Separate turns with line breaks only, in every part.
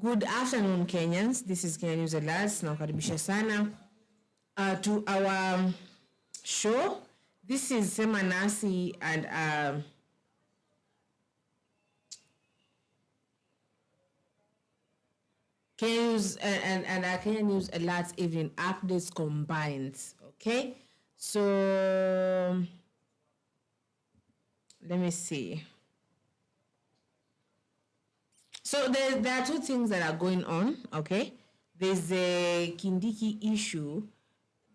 Good afternoon, Kenyans. This is Kenya News Alerts. Nawakaribisha sana to our show. This is Sema Nasi and Kenya News and our Kenya News Alerts evening updates combined. Okay, so let me see. So there are two things that are going on, okay? There's a Kindiki issue.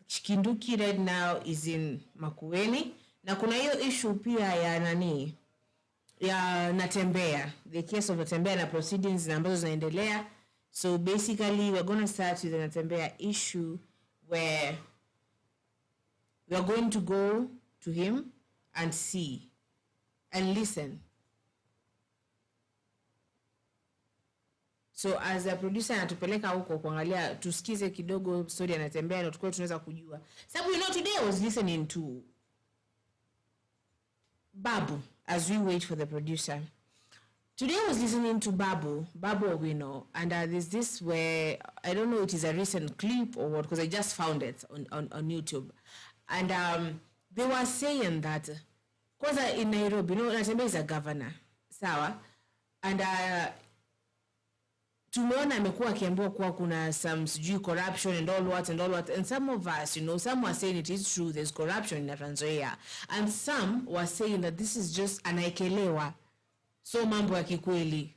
Kindiki right now is in Makueni. Na kuna hiyo issue pia ya nani? Ya Natembeya. The case of Natembeya na proceedings na ambazo zinaendelea. So basically we're going to start with the Natembeya issue where we're going to go to him and see and listen. So as a producer anatupeleka huko kuangalia tusikize kidogo story Natembeya na tukao tunaweza kujua. Sababu today I was listening to Babu as we wait for the producer. Today I was listening to Babu Owino, and there's this where I don't know it is a recent clip or what because I just found it on YouTube. And they were saying that kwanza in Nairobi, Natembeya is a governor. Sawa? And tumeona amekuwa akiambiwa kuwa kuna some corruption and all what and some of us some were saying it is true there's corruption in Trans Nzoia and some were saying that this is just anaekelewa so mambo ya kikweli.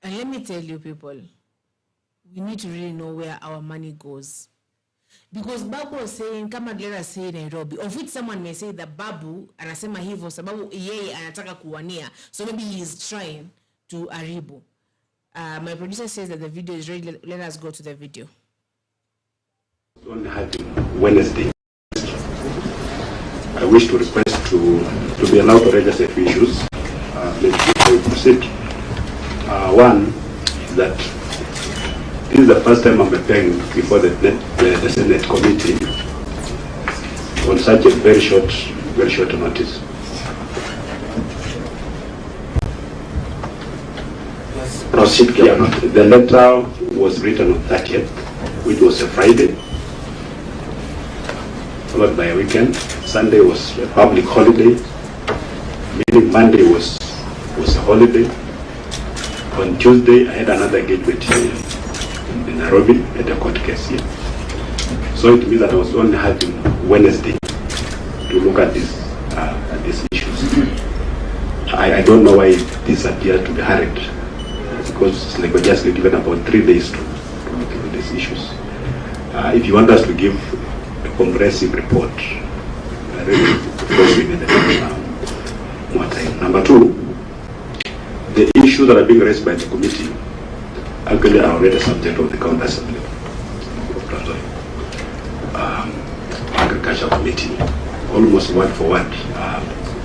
And let me tell you people, we need to really know where our money goes. Because Babu was saying, kama let us say Nairobi, of which someone may say that Babu anasema hivyo sababu yeye anataka kuwania. So maybe he is trying to aribu. My producer says that the video is ready. Let us go to the video.
Only had Wednesday. I wish to request to be allowed to register a few issues. Before we proceed. One is that this is the first time I'm appearing before the Senate committee on such a very short notice.
Yes.
Proceed. Yeah, the letter was written on 30th, which was a Friday, followed by a weekend. Sunday was a public holiday, meaning Monday was a holiday. On Tuesday, I had another engagement here in Nairobi at a court case here. So it means that I was only having Wednesday to look at these issues. I don't know why this appears to be hurried, because like we're just given about 3 days to look at these issues. If you want us to give a comprehensive report, really, of course we need more time. Number two, the issues that are being raised by the committee actually are already subject of the County Assembly of Trans Nzoia, Agriculture Committee. Almost word for word,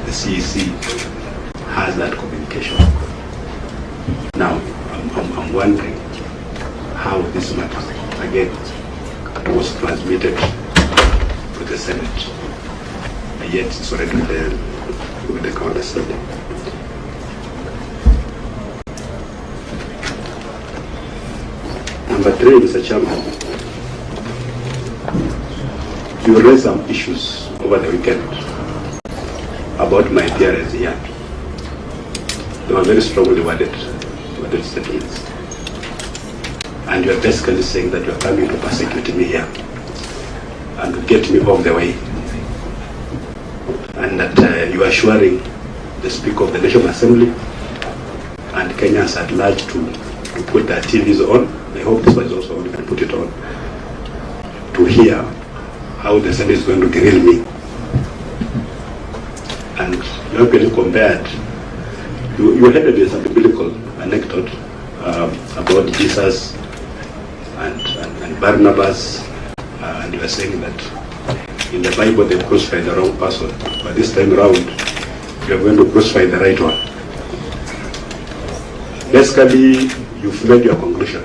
the CEC has that communication. Now, I'm wondering how this matter, again, it was transmitted to the Senate, and yet it's already with the County Assembly. Number three, Mr. Chairman, you raised some issues over the weekend about my appearance here. They were very strongly worded statements. And you are basically saying that you are coming to persecute me here and to get me off the way. And that you are assuring the Speaker of the National Assembly and Kenyans at large to put their TVs on. I hope this one is also on, you can put it on, to hear how the Senate is going to grill me. And you actually compared, you had a biblical anecdote about Jesus and Barnabas, and you were saying that in the Bible they crucified the wrong person, but this time around you are going to crucify the right one. Basically, you've made your conclusion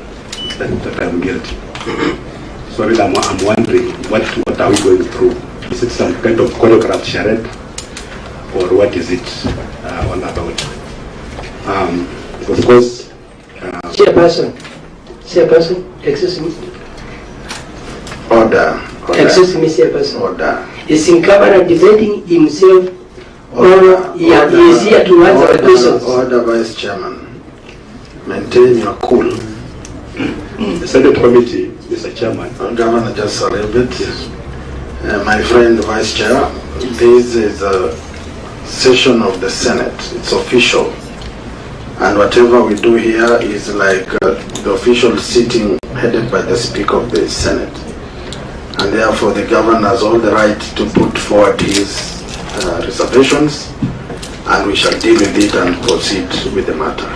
that I'm guilty. Sorry, I'm wondering what are we going through? Is it some kind of choreographed charade, or what is it all about? Of course.
Chairperson, excuse me.
Order.
Excuse me, Chairperson.
Order.
Is in Governor debating himself, or he is here to answer the questions?
Order, Vice Chairman. Maintain your cool. The Senate Committee, Mr. Chairman. Governor, just a little bit. Yes. My friend, Vice Chair, this is a session of the Senate. It's official. And whatever we do here is like the official sitting headed by the Speaker of the Senate. And therefore the Governor has all the right to put forward his reservations, and we shall deal with it and proceed with the matter.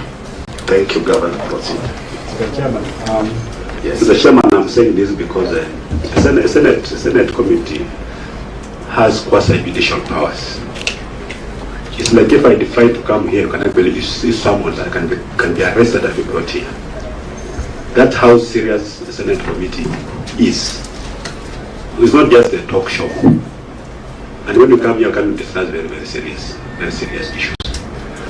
Thank you, Governor. Proceed.
Mr. Chairman,
yes. Mr. Chairman, I'm saying this because the Senate Committee has quasi-judicial powers. It's like if I decide to come here, can I believe you see someone that can be arrested and be brought here? That's how serious the Senate Committee is. It's not just a talk show. And when you come here, you can discuss very serious issues.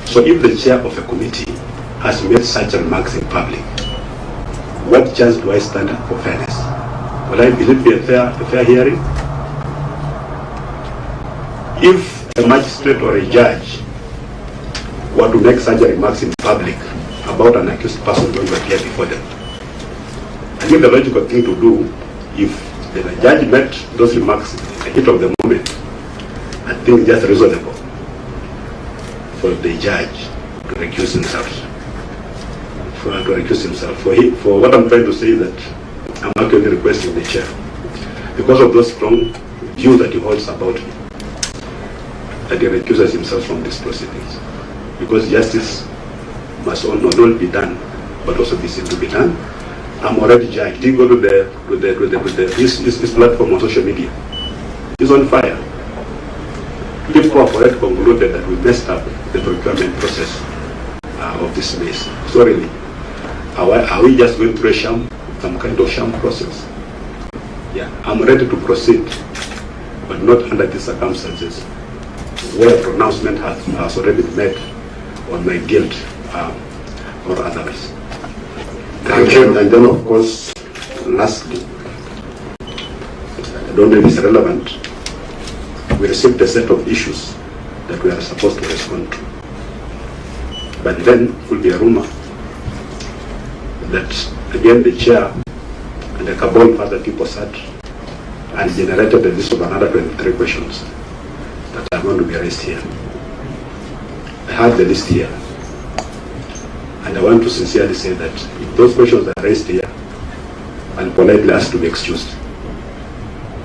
So if the chair of a committee has made such remarks in public, what chance do I stand for fairness? Will it be a fair hearing? If a magistrate or a judge were to make such remarks in public about an accused person going to appear before them, I think the logical thing to do, if the judge made those remarks in the heat of the moment, I think just reasonable for the judge to recuse himself. For what I'm trying to say is that I'm actually requesting the chair, because of those strong views that he holds about me, that he recuses himself from these proceedings. Because justice must not only be done, but also be seen to be done. I'm already judged. He go to his platform on social media. He's on fire. People have already concluded that we messed up the procurement process of this case. So really, are we just going through some kind of sham process? Yeah, I'm ready to proceed, but not under these circumstances where a pronouncement has already been made on my guilt or otherwise. Thank you. And then, of course, lastly, I don't know if it's relevant, we received a set of issues that we are supposed to respond to. But then it will be a rumor that, again, the chair and a cabal of other people sat and generated a list of another 23 questions that are going to be raised here. I have the list here. And I want to sincerely say that if those questions are raised here, and politely asked to be excused,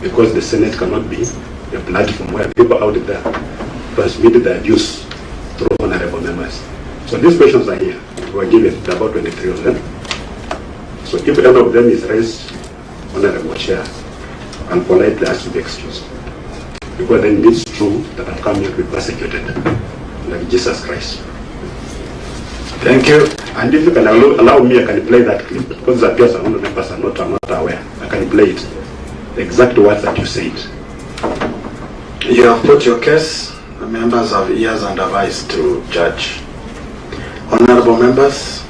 because the Senate cannot be a platform where people out there transmit their views through honorable members. So these questions are here. We are given about 23 of them. So if any of them is raised, honorable chair, and politely asked to be excused, because then it's true that I've come here to be persecuted like Jesus Christ. Thank you. And if you can allow me, I can play that clip, because it appears some members are not aware. I can play it. The exact words that you said. You have put your case. The members have ears and a voice to judge. Honorable members.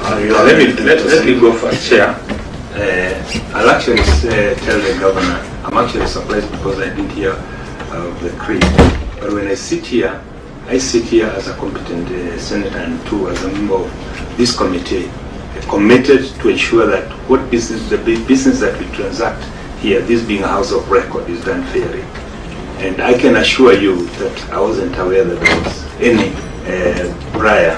Let me go first, Chair. I'll actually tell the Governor, I'm actually surprised because I didn't hear the creed. But when I sit here as a competent senator and too as a member of this committee, committed to ensure that the business that we transact here, this being a house of record, is done fairly. And I can assure you that I wasn't aware that there was any prior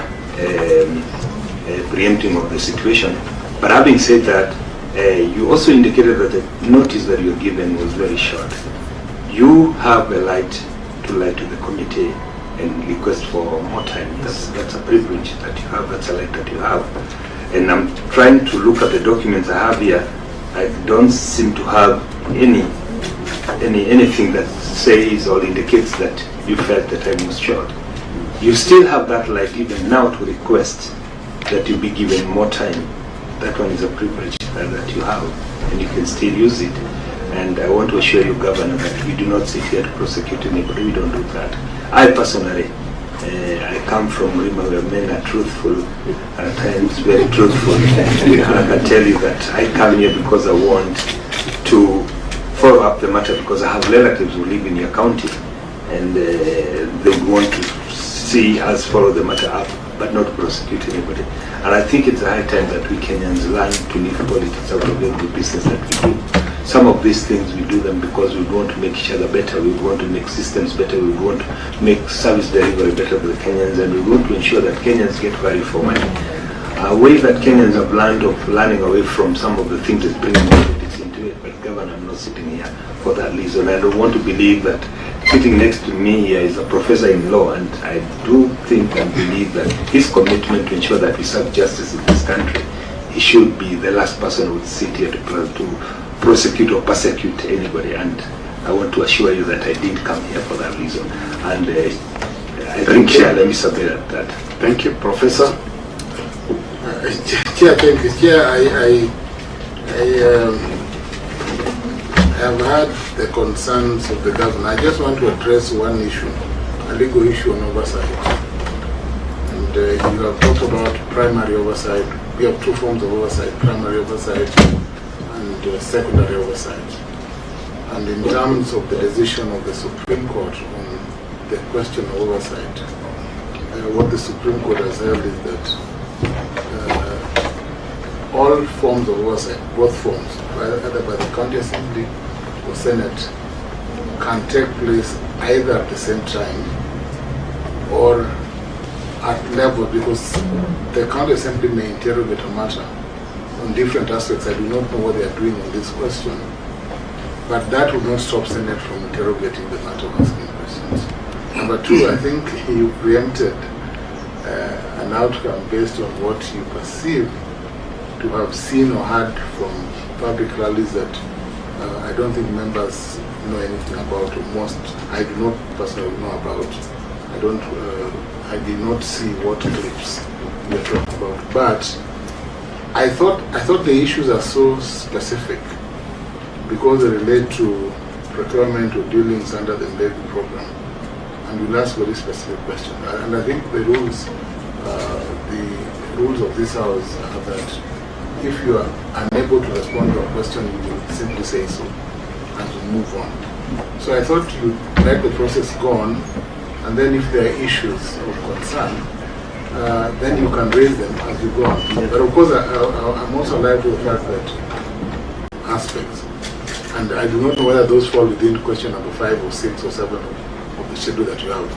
preempting of the situation. But having said that, you also indicated that the notice that you're given was very short. You have a right to lie to the committee and request for more time. That's a privilege that you have, that's a right that you have. And I'm trying to look at the documents I have here. I don't seem to have anything that says or indicates that you felt the time was short. You still have that right even now to request that you be given more time. That one is a privilege that you have, and you can still use it. And I want to assure you, Governor, that we do not sit here to prosecute anybody. We don't do that. I personally I come from Rima where men are truthful, at times very truthful. And I can tell you that I come here because I want to follow up the matter, because I have relatives who live in your county, and they would want to see us follow the matter up, but not prosecute anybody. And I think it's a high time that we Kenyans learn to leave politics out of every business that we do. Some of these things we do them because we want to make each other better, we want to make systems better, we want to make service delivery better for the Kenyans, and we want to ensure that Kenyans get value for money. A way that Kenyans have learned of learning away from some of the things that bring politics into it, but Governor, I'm not sitting here for that reason. I don't want to believe that sitting next to me here is a professor in law, and I do think and believe that his commitment to ensure that we serve justice in this country, he should be the last person who would sit here to prosecute or persecute anybody. And I want to assure you that I didn't come here for that reason. And I think Chair, let me submit that.
Thank you, Professor. Chair, thank you. Chair, I have heard the concerns of the government. I just want to address one issue, a legal issue on oversight. And you have talked about primary oversight. We have two forms of oversight, primary oversight and secondary oversight. And in terms of the decision of the Supreme Court on the question of oversight, what the Supreme Court has held is that all forms of oversight, both forms, either by the County Assembly or Senate, can take place either at the same time or at level, because the County Assembly may interrogate a matter on different aspects. I do not know what they are doing on this question, but that would not stop Senate from interrogating the matter of asking questions. Number two, I think you preempted an outcome based on what you perceive to have seen or heard from public rallies that I don't think members know anything about, or most I do not personally know about. I did not see what clips you are talking about, but I thought the issues are so specific because they relate to procurement or dealings under the embedded program, and you'll ask very specific questions. And I think the rules of this house are that if you are unable to respond to a question, you will simply say so and move on. So I thought you'd let the process go on, and then if there are issues of concern, then you can raise them as you go on. But of course, I'm also alive to the fact that aspects, and I do not know whether those fall within question number 5 or 6 or 7 of the schedule that you have.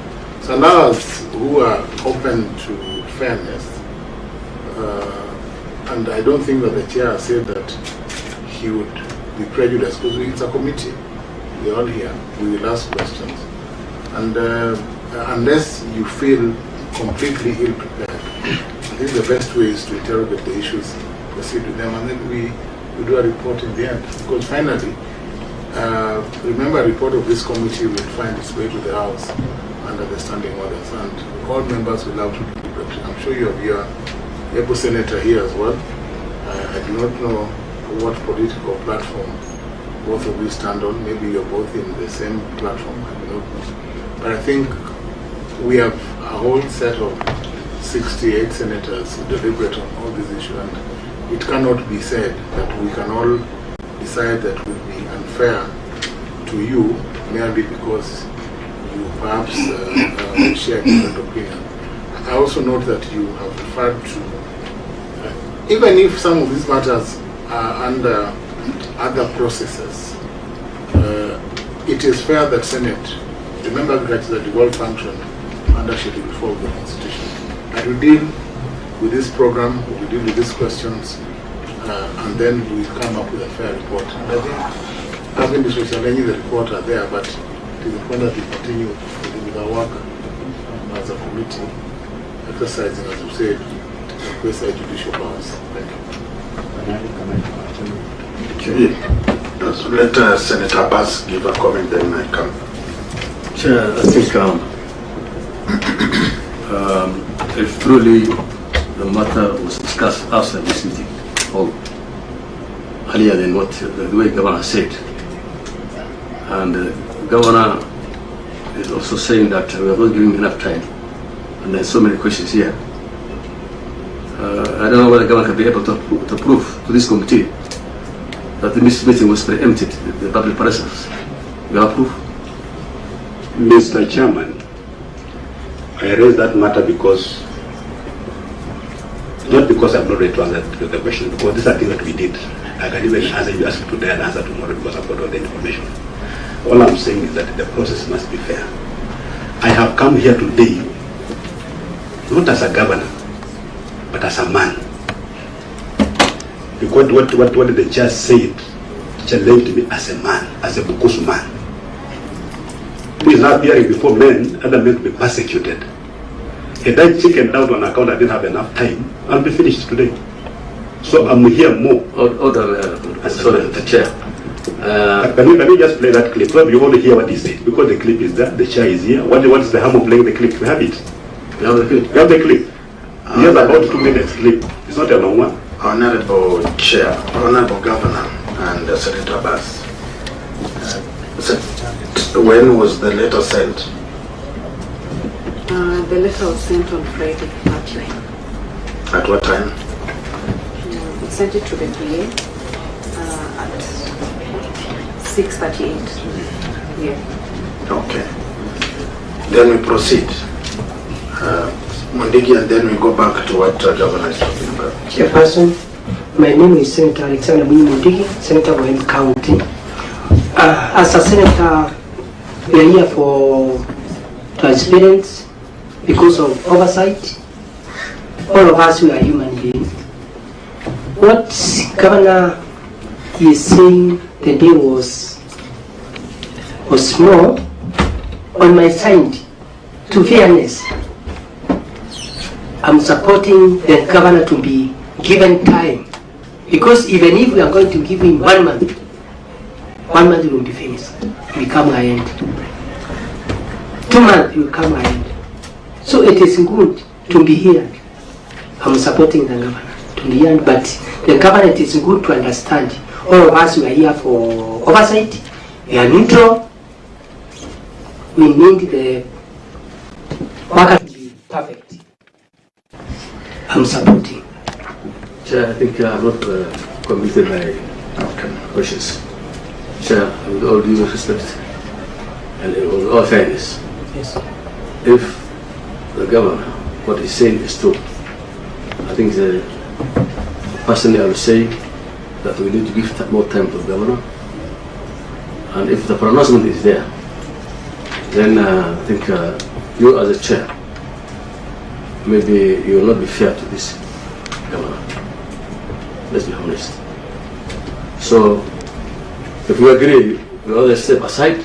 So now, who are open to fairness, and I don't think that the chair said that he would be prejudiced, because it's a committee. We're all here. We will ask questions. And unless you feel completely ill-prepared, I think the best way is to interrogate the issues, proceed with them, and then we do a report in the end. Because finally, remember, a report of this committee will find its way to the House under the standing orders, and all members will have to deliberate. I'm sure you have your able senator here as well. I do not know what political platform both of you stand on. Maybe you're both in the same platform, I do not know. But I think we have a whole set of 68 senators who deliberate on all these issues, and it cannot be said that we can all decide that would be unfair to you merely because you perhaps share different opinion. I also note that you have referred to, even if some of these matters are under other processes, it is fair that Senate, remember that it's a devolved function under Schedule 4 of the Constitution, and we deal with this program, we deal with these questions, and then we come up with a fair report. And I think having this challenging the report are there, but it is important that we continue with our work as a committee, exercising, as you said, the judicial powers. Thank you.
Let Senator Abbas give a comment, then I come.
Chair, I think if truly the matter was discussed after this meeting, or earlier than what the way Governor said, and the Governor is also saying that we are not giving enough time and there's so many questions here. I don't know whether the government can be able to prove to this committee that this meeting was preempted, the public premises. You have proof?
Mr. Chairman, I raised that matter because, not because I'm not ready to answer the question, because these are things that we did. I can even answer you ask today and answer tomorrow because I've got all the information. All I'm saying is that the process must be fair. I have come here today, not as a governor, but as a man. Because what the judge said challenged me as a man, as a Bukusu man. Who is now appearing before men, other men to be persecuted. Had I chickened out on account I didn't have enough time, I'll be finished today. So I'm here more.
Sorry, the chair.
Let me just play that clip. Probably you only hear what he said because the clip is there, the chair is here. What is the harm of playing the clip? We have it.
You have the clip?
We have the clip. He has about 2 minutes clip. It's not a long one.
Honorable Chair, Honorable Governor, and Senator Bass. When was the letter sent?
The letter was sent on Friday at 9.
At what time?
We sent it to the PA at 6:38. Yeah.
Okay. Then we proceed. Mondigi, and then we go back to what Governor is talking about.
Chairperson, my name is Senator Alexander Mondigi, Senator of Wayne County. As a senator, we are here for transparency because of oversight. All of us, we are human beings. What Governor is saying today was more on my side. To fairness, I'm supporting the governor to be given time, because even if we are going to give him 1 month, 1 month will be finished. It will come to end. 2 months will come to end. So it is good to be here. I'm supporting the governor to be here, but the governor, it is good to understand. All of us, we are here for oversight. We are neutral. We need the worker to be perfect. I'm supporting.
Chair, I think I'm not convinced by questions. Chair, with all due respect and with all fairness,
Yes.
if the governor, what he's saying is true, I think personally I would say that we need to give more time to the governor. And if the pronouncement is there, then I think you as a chair, maybe you will not be fair to this governor. Let's be honest. So, if we agree, we all step aside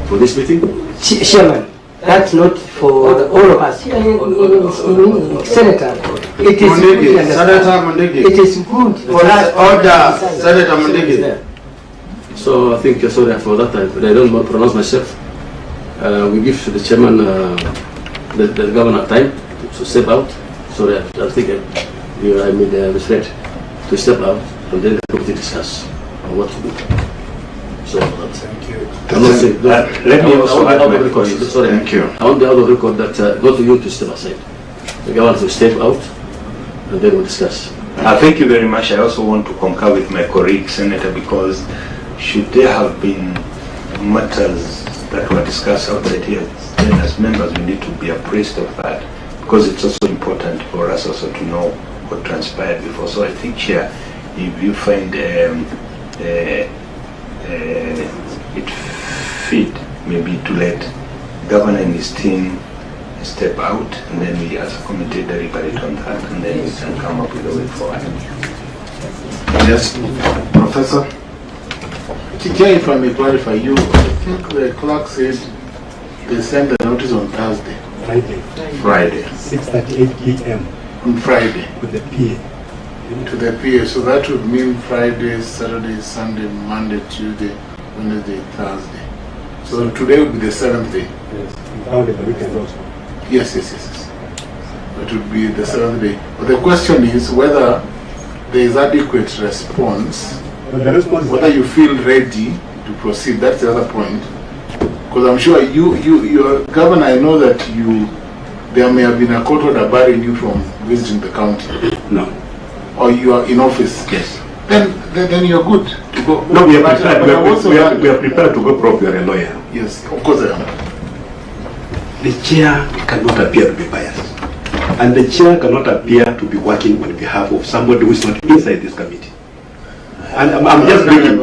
for this meeting.
Chairman, that's not for all of us. Senator, it is good.
Senator Mondigi.
It is good for us.
Order, Senator Mondigi.
So I think sorry for that. I don't want to pronounce myself. We give the chairman, the governor time to step out. Sorry, I think I made a mistake to step out, and then the committee discuss on what to do. So that's
Thank you.
I'm not saying that.
Let me also add my
record.
point.
Sorry,
Thank you.
I want the other record that go to you to step aside. The governor to step out, and then we'll discuss.
Thank you very much. I also want to concur with my colleague, Senator, because should there have been matters that were discussed outside here, then as members we need to be appraised of that, because it's also important for us also to know what transpired before. So I think, Chair, if you find it fit maybe to let Governor and his team step out, and then we as a committee deliberate on that, and then we can come up with a way forward.
Yes, Professor. Chair, if I may clarify, I think the clerk said they sent the notice on Thursday.
Friday.
6:38 p.m.
On Friday.
with the PA.
To the PA, so that would mean Friday, Saturday, Sunday, Monday, Tuesday, Wednesday, Thursday. So today would be the 7th day.
Yes, including the weekend also.
Yes. That would be the 7th day. But the question is whether there is adequate response,
But the response is
whether you feel ready to proceed. That's the other point. Because I'm sure you're Governor, I know that you there may have been a court order barring you from visiting the county.
No.
Or you are in office.
Yes.
Then you're good to go.
No, we are prepared. We are prepared to go probe. You are a lawyer.
Yes, of course I am.
The chair cannot appear to be biased, and the chair cannot appear to be working on behalf of somebody who is not inside this committee. And I'm just begging,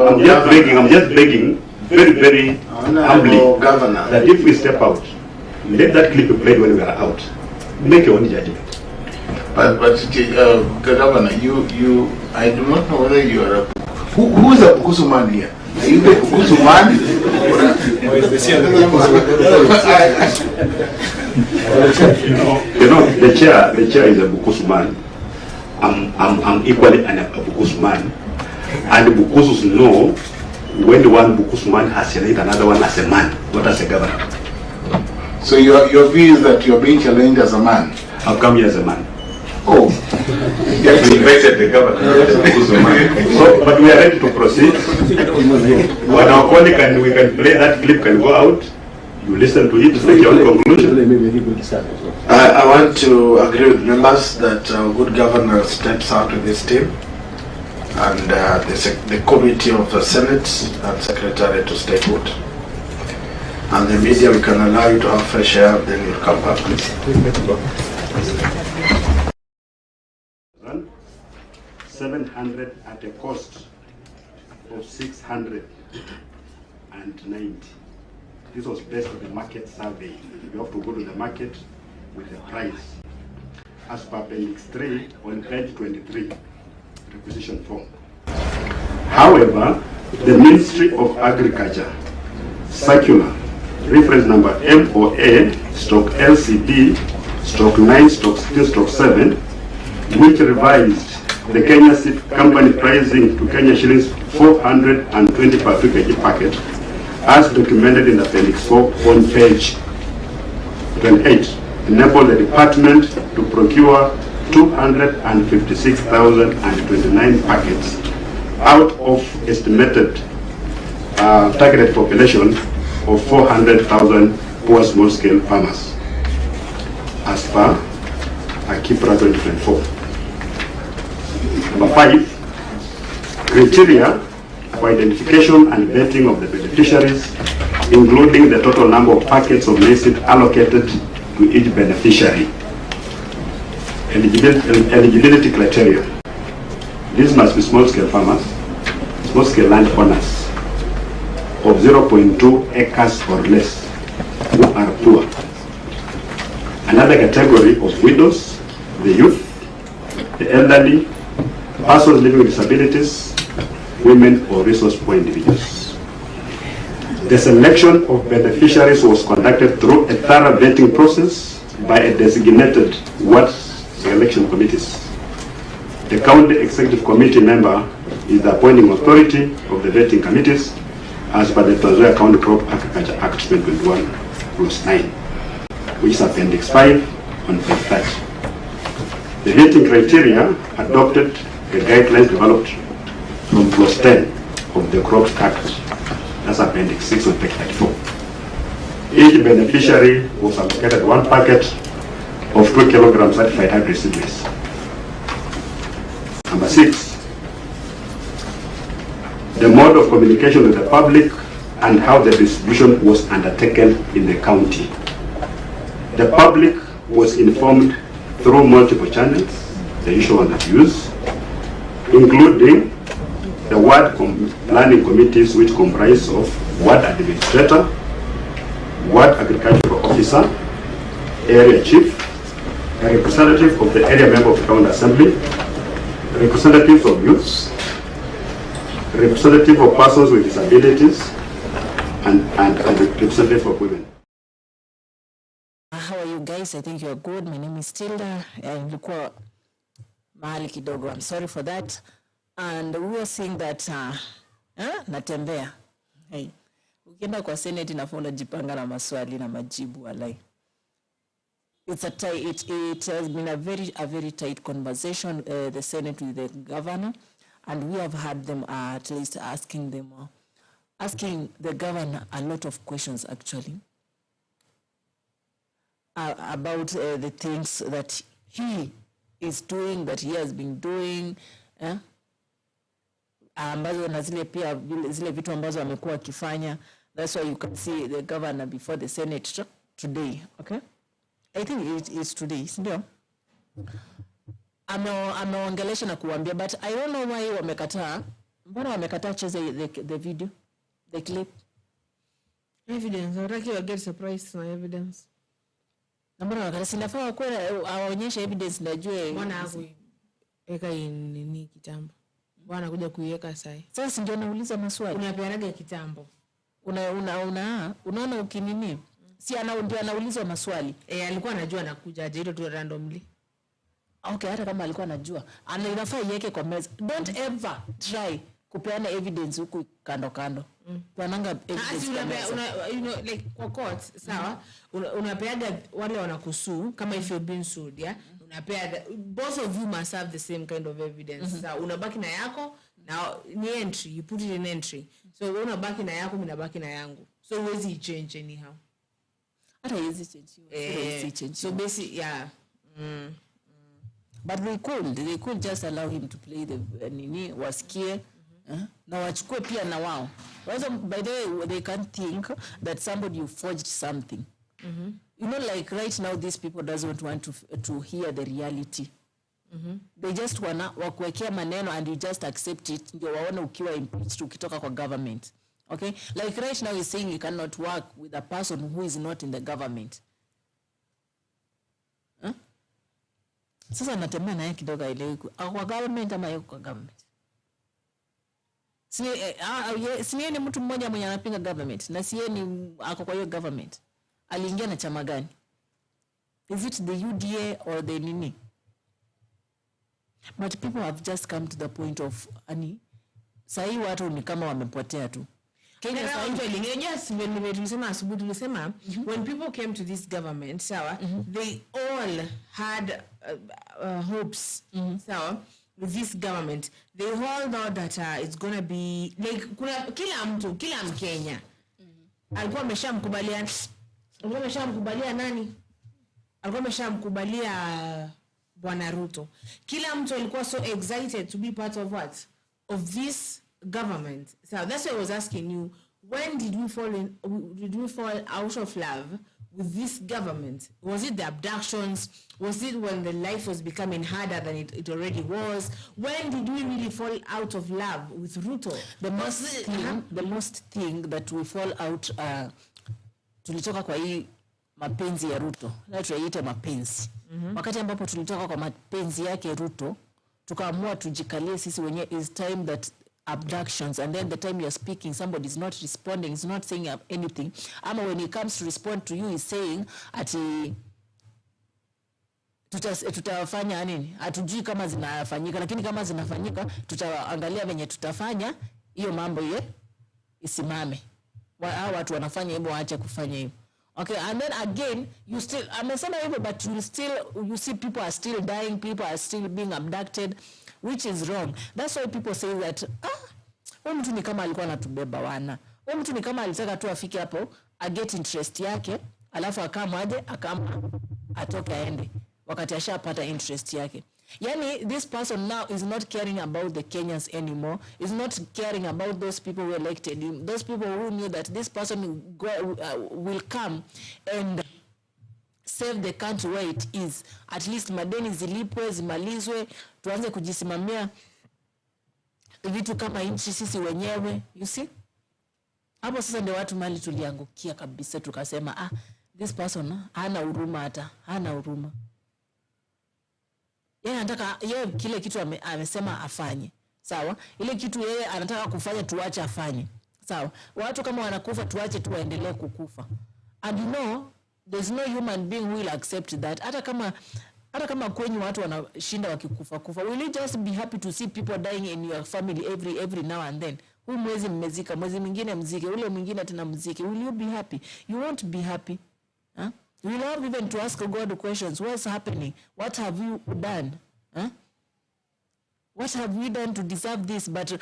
very, very humbly,
Governor,
that if we step out, let that clip be played when we are out. Make your own judgment.
But Governor, I do not know whether you are who is a Bukusu man here? Are you the Bukusu man?
The chair is a Bukusu man. I'm equally a Bukusu man, and the Bukusus know when the one Bukusu man has challenged another one as a man, not as a governor.
So your view is that you're being challenged as a man?
I've come here as a man.
Oh.
You invited the governor.
So, but we are ready to proceed. When our colleague and we can play that clip, can go out. You listen to it, make your own conclusion.
I want to agree with members that our good governor steps out with his team, and the committee of the Senate and Secretary to stay put. And the media, we can allow you to have fresh air, then you'll come back, please.
700 at a cost of 690. This was based on the market survey. You have to go to the market with the price. As per Appendix 3 on page 23, requisition form. However, the Ministry of Agriculture circular, reference number MOA/LCD/9/16/7, which revised the Kenya Seed Company pricing to Kenya shillings 420 per 2 kg packet, as documented in Appendix 4 on page 28, enabled the department to procure 256,029 packets out of estimated targeted population of 400,000 poor small-scale farmers, as per Akipra 2024. Number 5, criteria for identification and vetting of the beneficiaries, including the total number of packets of maize seed allocated to each beneficiary. Eligibility criteria. These must be small-scale farmers, small-scale landowners of 0.2 acres or less who are poor. Another category of widows, the youth, the elderly, persons living with disabilities, women or resource poor individuals. The selection of beneficiaries was conducted through a thorough vetting process by a designated ward selection committees. The county executive committee member is the appointing authority of the vetting committees as per the Trans Nzoia County Crop Agriculture Act 2021, Clause 9, which is Appendix 5 on page 30. The vetting criteria adopted the guidelines developed from Clause 10 of the Crops Act, that's Appendix 6 on page 34. Each beneficiary was allocated 1 packet of 2 kilograms certified hybrid seed maize. Number 6, the mode of communication with the public and how the distribution was undertaken in the county. The public was informed through multiple channels, the usual one that we use, including the ward planning committees, which comprise of ward administrator, ward agricultural officer, area chief, a representative of the area member of the county assembly, representatives of youths, representative of persons with disabilities, and representative of women.
How are you guys? I think you're good. My name is Tilda. Nilikuwa mahali kidogo. I'm sorry for that. And we were saying that Natembeya. Hey, ukienda kwa Senate inafaa unajipanga na maswali na majibu walai. It has been a very tight conversation, the Senate with the governor, and we have had them at least asking the governor a lot of questions actually.
about the things that he is doing, that he has been doing, ambazo na zile pia zile vitu ambazo amekuwa akifanya. That's why you can see the governor before the Senate today, okay? I think it is today, ndio. Ameongelesha na kuambia, but I don't know why wamekataa. Mbona wamekataa cheze the video, the clip?
Evidence, wataki wa get surprised na evidence.
Na mbona wakati sinafaa kwa aonyeshe evidence najue.
Mbona hakuweka nini kitambo? Bwana kuja kuiweka sai.
Sasa ndio nauliza maswali.
Unapeanaga kitambo.
Unaona ukinini? Si ndio anaulizwa maswali.
Alikuwa anajua anakuja aje hilo tu randomly.
Okay, hata kama alikuwa anajua. Inafaa iweke kwa meza. Don't ever try kupeana evidence huku kando. Tuananga evidence.
Like kwa court, sawa? Unapeaga wale wanakusuu kama if you've been sued, yeah? Unapea both of you must have the same kind of evidence. So unabaki na yako na ni entry, you put it in entry. So unabaki na yako, mimi nabaki na yangu. So huwezi change anyhow.
Hata hizi change.
So basically, yeah.
But they could just allow him to play the nini wasikie na wachukue pia na wao. Also, by the way, they can't think that somebody forged something. You know, like right now, these people doesn't want to hear the reality. They just wanna wakuwekea maneno and you just accept it. Ndio waone ukiwa impeached ukitoka kwa government. Okay? Like right now he's saying you cannot work with a person who is not in the government. Sasa Natembeya naye kidogo ile kwa government ama yuko kwa government. Si ni mtu mmoja mwenye anapinga government na si ni ako kwa hiyo government. Aliingia na chama gani? Is it the UDA or the nini? But people have just come to the point of sahi watu ni kama wamepotea tu.
When people came to this government, sawa, they all had hopes, sawa, with this government. They all thought that it's going to be like kila Mkenya alikuwa ameshamkubalia nani? Alikuwa ameshamkubalia Bwana Ruto. Kila mtu alikuwa so excited to be part of what? Of this government. So that's why I was asking you, when did we fall out of love with this government? Was it the abductions? Was it when the life was becoming harder than it already was? When did we really fall out of love with Ruto?
The most thing that we fall out, tulitoka kwa hii mapenzi ya Ruto. Na tuyaite mapenzi. Wakati ambapo tulitoka kwa mapenzi yake Ruto, tukaamua tujikalie sisi wenyewe. Is time that abductions, and then the time you're speaking somebody is not responding, is not saying anything, ama when he comes to respond to you is saying ati tutafanya nini, hatujui kama zinafanyika, lakini kama zinafanyika tutaangalia venye tutafanya hiyo mambo isimame. Hao watu wanafanya hivyo, waache kufanya hivyo. Okay, and then again you still amesema hivyo, but you see people are still dying, people are still being abducted, which is wrong. That's why people say that huyu mtu ni kama alikuwa anatubeba wana. Huyu mtu ni kama alitaka tu afike hapo get interest yake, alafu akamaje atoke aende wakati ashapata interest yake. Yani this person now is not caring about the Kenyans anymore. Is not caring about those people who elected him. Those people who knew that this person will come and save the country where it is. At least madeni zilipwe, zimalizwe, tuanze kujisimamia vitu kama nchi sisi wenyewe. You see? Hapo sasa ndio watu mali tuliangukia kabisa, tukasema this person hana huruma, hana huruma. Yeye anataka kile kitu amesema afanye. Sawa? Ile kitu yeye anataka kufanya tuache afanye. Sawa? Watu kama wanakufa tuache tu waendelee kukufa. And you know, there's no human being who will accept that. Hata kama kwenye watu wanashinda wakikufa. Will you just be happy to see people dying in your family every now and then? Huu mwezi mmezika, mwezi mwingine mzike, ule mwingine tena mzike. Will you be happy? You won't be happy. Huh? You will have even to ask God questions. What's happening? What have you done? Huh? What have we done to deserve this? But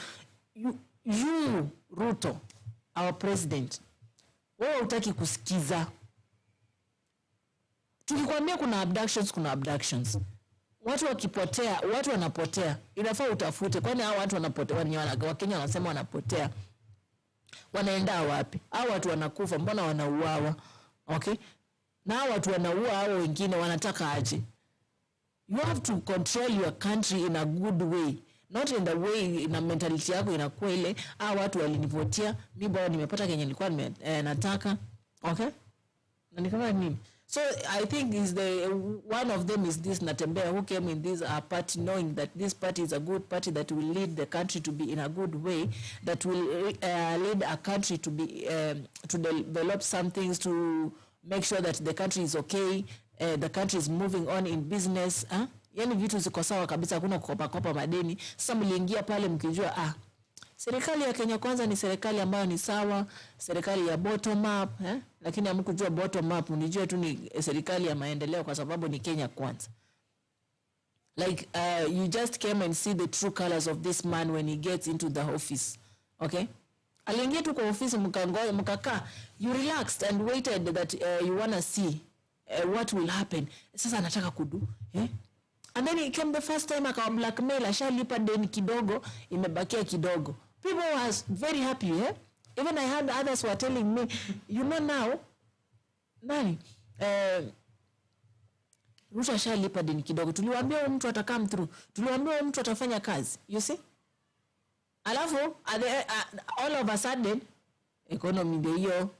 you Ruto, our president, wewe hutaki kusikiza. Tukikwambia kuna abductions. Watu wakipotea, watu wanapotea. Inafaa utafute. Kwani hao watu wanapotea, Wakenya wanasema wanapotea. Wanaenda wapi? Hao watu wanakufa, mbona wanauawa? Okay? Na hao watu wanaua hao wengine wanataka aje? You have to control your country in a good way. Not in the way na mentality yako inakuwa ile watu walinivotia, mimi bado nimepata kenye nilikuwa nataka. Okay? Na nikama nini? So I think one of them is this Natembeya, who came in this party knowing that this party is a good party that will lead the country to be in a good way, that will lead a country to be to develop some things, to make sure that the country is okay, the country is moving on in business. Yani vitu ziko sawa kabisa, hakuna kukopa madeni. Sasa mliingia pale mkijua serikali ya Kenya Kwanza ni serikali ambayo ni sawa, serikali ya bottom up, lakini hamkujua bottom up, mnijua tu ni serikali ya maendeleo kwa sababu ni Kenya Kwanza. Like you just came and see the true colors of this man when he gets into the office. Okay? Aliingia tu kwa ofisi mkakaa, you relaxed and waited that you wanna see what will happen. Sasa anataka kudu, and then it came the first time akawa blackmail, ashalipa deni kidogo, imebakia kidogo. People was very happy, Even I had others were telling me, you know now, nani? Ruto ashalipa deni kidogo. Tuliwaambia mtu atakam through. Tuliwaambia mtu atafanya kazi. You see? Alafu, all of a sudden, economy ndio hiyo,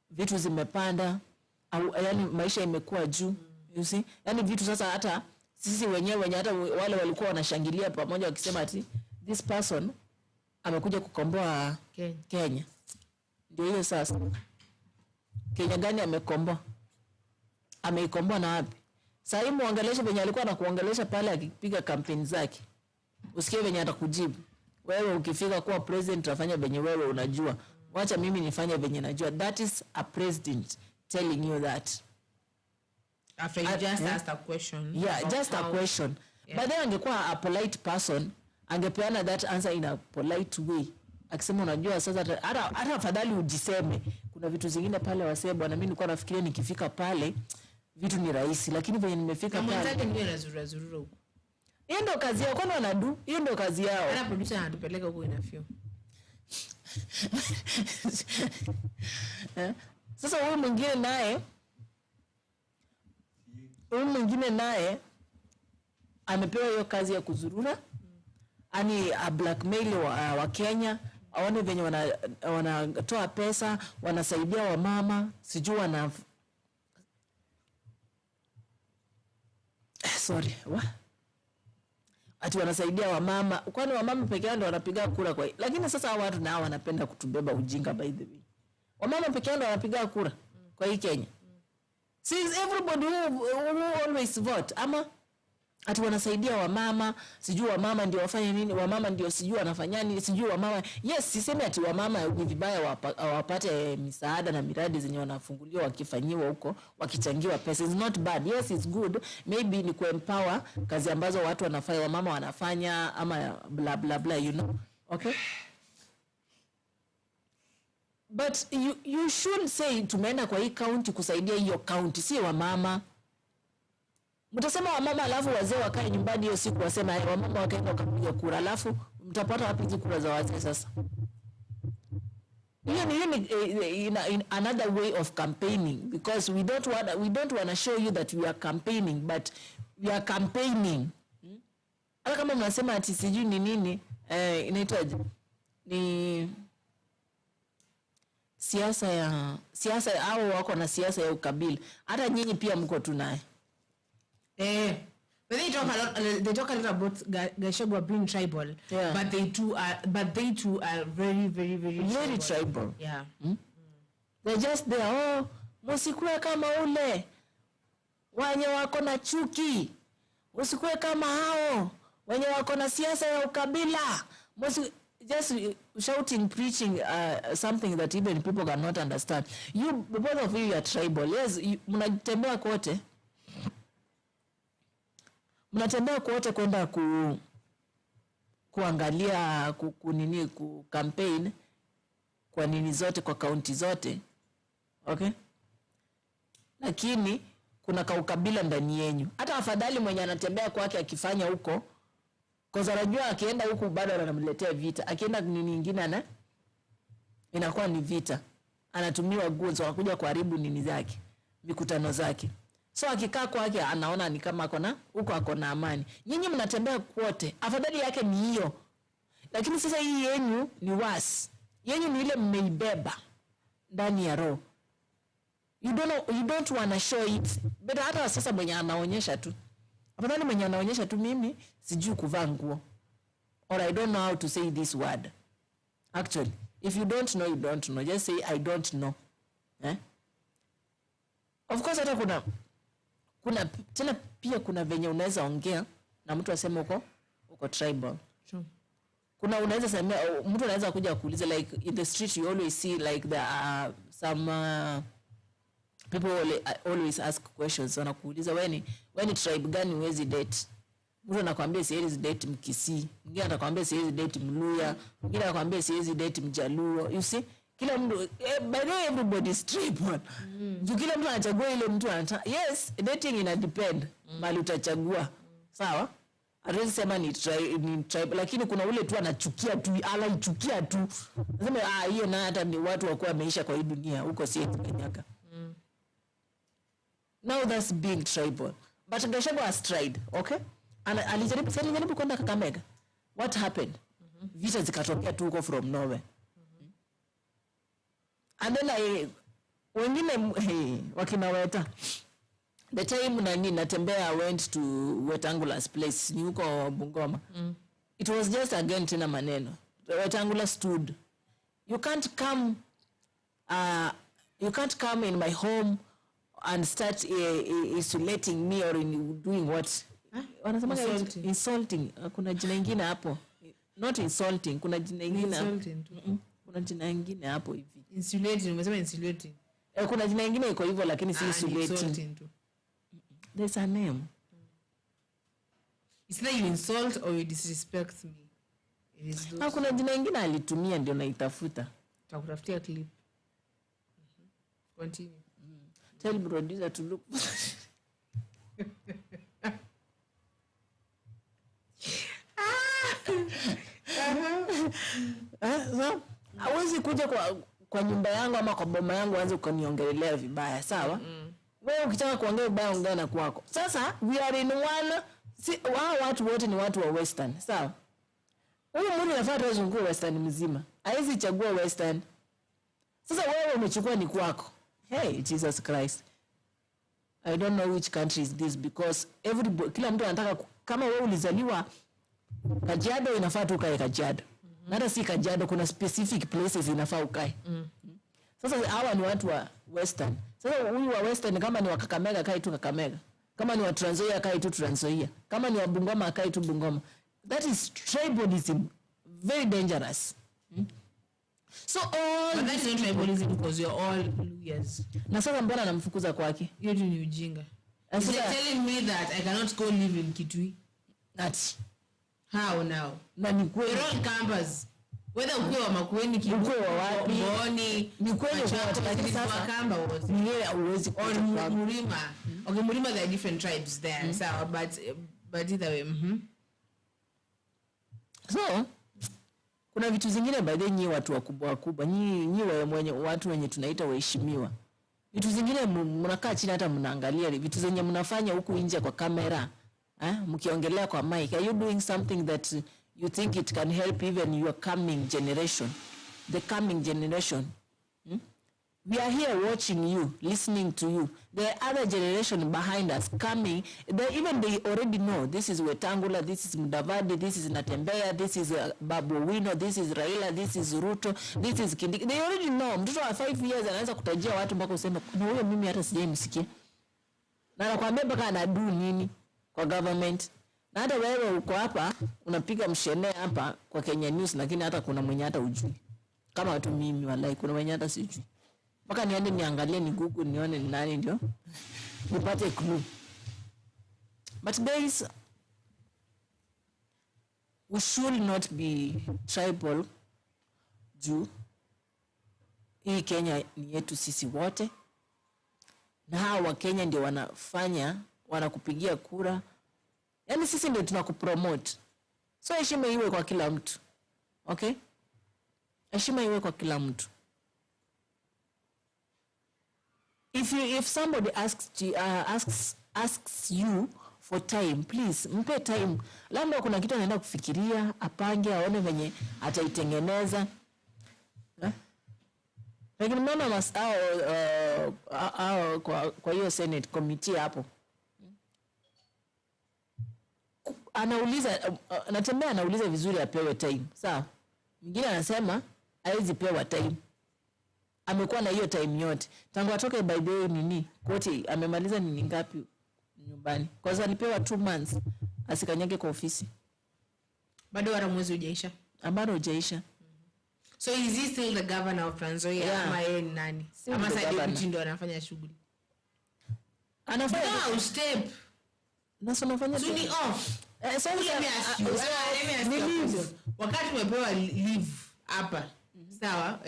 vitu zimepanda, yani maisha imekuwa juu. You see? Yani vitu sasa hata sisi wenyewe hata wale walikuwa wanashangilia pamoja wakisema ati this person amekuja kukomboa Kenya. Ndio hiyo sasa. Kenya gani amekomboa? Ameikomboa na wapi? Sasa hivi muongeleshe venye alikuwa anakuongelesha pale akipiga kampeni zake. Usikie venye atakujibu. Wewe ukifika kuwa president utafanya venye wewe unajua. Wacha mimi nifanye venye najua. That is a president telling you that.
After you just asked a question.
Yeah, just a question. Yeah. But then angekuwa a polite person, angepeana that answer in a polite way. Akisema unajua sasa hata afadhali ujiseme. Kuna vitu zingine pale wasema bwana mimi nilikuwa nafikiria nikifika pale vitu ni rahisi, lakini venye nimefika pale.
Mwanzake ndio anazurura huko.
Hiyo ndio kazi yao, kwani wanadu? Hiyo ndio kazi yao.
Hata producer anatupeleka huko inafio.
Sasa huyu mwingine naye amepewa hiyo kazi ya kuzurura. Ani a blackmail wa Kenya, aone venye wanatoa pesa, wanasaidia wamama, sijui ati wanasaidia wamama. Kwani wamama peke yao ndio wanapiga kura kwa. Lakini sasa watu nao wanapenda kutubeba ujinga by the way. Wamama peke yao ndio wanapiga kura kwa hii Kenya. See everybody who always vote ama ati wanasaidia wamama, sijui wamama ndio wafanye nini, wamama ndio sijui wanafanya nini, sijui wamama. Yes, sisemi ati wamama ni vibaya wapate misaada na miradi zenye wanafunguliwa wakifanyiwa huko, wakichangiwa pesa. It's not bad. Yes, it's good. Maybe ni kuempower kazi ambazo watu wanafanya, wamama wanafanya ama bla bla bla, you know. Okay? But you should say tumeenda kwa hii county kusaidia hiyo county, si wamama. Mtasema wamama alafu wazee wakae nyumbani hiyo siku wasema wamama wakaenda wakapiga kura alafu mtapata wapi hizo kura za wazee sasa? Hiyo ni another way of campaigning, because we don't want to show you that we are campaigning, but we are campaigning. Hata kama mnasema ati sijui ni nini inaitwaje? Ni siasa au wako na siasa ya ukabila. Hata nyinyi pia mko tunaye.
But they talk a lot about Gachagua being tribal, yeah. But they too are very, very, very
tribal.
Yeah.
They're just there, musikue kama ule wenye wako na chuki, musikue kama hao wenye wako na siasa ya ukabila, just shouting, preaching something that even people cannot understand. You, both of you are tribal. Yes, mnatembea kote. Mnatembea kote kwenda kuangalia ku campaign kwa nini zote, kwa kaunti zote. Okay? Lakini kuna kaukabila ndani yenu. Hata afadhali mwenye anatembea kwake akifanya huko, kwa sababu anajua akienda huko bado anamletea vita. Akienda nini nyingine inakuwa ni vita. Anatumiwa goods wanakuja kuharibu nini zake, mikutano zake. So akikaa kwake anaona ni kama ako na amani. Nyinyi mnatembea kwote, afadhali yake ni hiyo. Lakini sasa hii yenu ni worse. Yenu ni ile mmeibeba ndani ya roho. You don't want to show it. But hata sasa mwenye anaonyesha tu. Afadhali mwenye anaonyesha tu mimi sijui kuvaa nguo. Or I don't know how to say this word. Actually, if you don't know, you don't know. Just say I don't know. Of course hata kuna tena pia kuna venye unaweza ongea na mtu aseme uko tribal.
Sure.
Kuna unaweza sema mtu anaweza kuja kuuliza, like in the street you always see like there are some people always ask questions. Wanakuuliza wewe ni tribe gani huwezi date? Mtu anakuambia siwezi date Mkisii, mwingine anakuambia siwezi date Mluya, mwingine anakuambia siwezi date Mjaluo. You see, kila mtu by the way everybody is tribal. Kila mtu anachagua ile mtu anataka. Yes, dating ina depend mali utachagua. Sawa? Hatuwezi sema ni tribe, lakini kuna ule tu anachukia tu. Nasema hiyo na hata ni watu wakuwa wameisha kwa hii dunia huko si Kenya. Now that's being tribal. But Gachagua has tried, okay? Alijaribu kwenda Kakamega. What happened? Vita zikatokea tu huko from nowhere. And then wengine wakina Weta. The time Natembeya went to Wetangula's place, ni huko Bungoma. It was just again tena maneno. Wetangula stood. You can't come in my home and start isolating me or doing what? Wanasema insulting. Kuna jina lingine hapo. Not insulting, kuna jina lingine hapo. Kuna jina lingine hapo hivi.
Insulating, umesema insulating.
Kuna jina lingine iko hivyo lakini si insulating. There's a name.
It's like you insult or you disrespect me. It is those.
Kuna jina lingine alitumia ndio naitafuta.
Tutakutafutia clip. Continue.
Tell producer to look. Hawezi kuja kwa nyumba yangu ama kwa boma yangu aanze kuniongelelea vibaya, sawa? Wewe ukitaka kuongea vibaya ongea na kwako. Sasa we are in one, watu wote ni watu wa Western, sawa? Huyu mtu anafaa tuzunguke Western mzima. Haizi chagua Western. Sasa wewe umechukua ni kwako. Hey, Jesus Christ. I don't know which country is this because kila mtu anataka kama wewe ulizaliwa Kajiado inafaa tu ukae Kajiado. Hata si Kajiado kuna specific places inafaa ukae. Sasa hawa ni watu wa Western. Sasa huyu wa Western kama ni wa Kakamega kae tu Kakamega. Kama ni wa Trans Nzoia kae tu Trans Nzoia. Kama ni wa Bungoma kae tu Bungoma. That is tribalism, very dangerous. So
but that's not tribalism because you're all Luyas.
Na sasa mbona anamfukuza kwake?
Hiyo ni ujinga. Is he telling me that I cannot go live in Kitui?
That's
how now?
Na ni kweli.
We're on campus. Whether ukiwa wa Makueni
Kitui wa wapi?
Mboni.
Ni kweli
lakini sasa kamba was.
Ni yeye hauwezi
kutoka. Mlima. Okay, Mlima there are different tribes there. So but either way.
So kuna vitu zingine baadaye nyinyi watu wakubwa nyinyi watu wenye tunaita waheshimiwa. Vitu zingine mnakaa chini hata mnaangalia vitu zenye mnafanya huku nje kwa kamera. Mkiongelea kwa mic. Are you doing something that you think it can help even your coming generation? The coming generation. We are here watching you, listening to you. There are other generation behind us coming. They already know this is Wetangula, this is Mudavadi, this is Natembeya, this is Babu Owino, this is Raila, this is Ruto, this is Kindiki. They already know. Mtoto wa 5 years anaweza kutajia watu mpaka useme na huyo mimi hata sijaimsikia. Na anakuambia mpaka anadu nini kwa government. Na hata wewe uko hapa unapiga mshene hapa kwa Kenya News lakini hata kuna mwenye hata ujui. Kama watu mimi wallahi kuna mwenye hata sijui. Mpaka niende niangalie ni Google nione ni nani ndio nipate clue. But guys, we should not be tribal juu hii Kenya ni yetu sisi wote. na hawa Kenya ndio wanakupigia kura. Yaani sisi ndio tunakupromote. So heshima iwe kwa kila mtu. Okay? Heshima iwe kwa kila mtu. If somebody asks you for time, please mpe time. Labda kuna kitu anaenda kufikiria, apange, aone venye ataitengeneza. Lakini mbona kwa hiyo Senate committee hapo anauliza Natembeya anauliza vizuri apewe time. Sawa? Mwingine anasema haizi pewa time. Amekuwa na hiyo time yote. Tangu atoke by the way nini? Koti amemaliza nini ngapi nyumbani? Kwa sababu alipewa 2 months asikanyage kwa ofisi.
Bado wala mwezi hujaisha.
Bado hujaisha.
So is he still the governor of Trans Nzoia ama yeye ni nani? Ama sasa ndio anafanya shughuli. Anafanya step.
Nasa anafanya
nini off? So let me ask you. Wakati umepewa leave hapa. Sawa,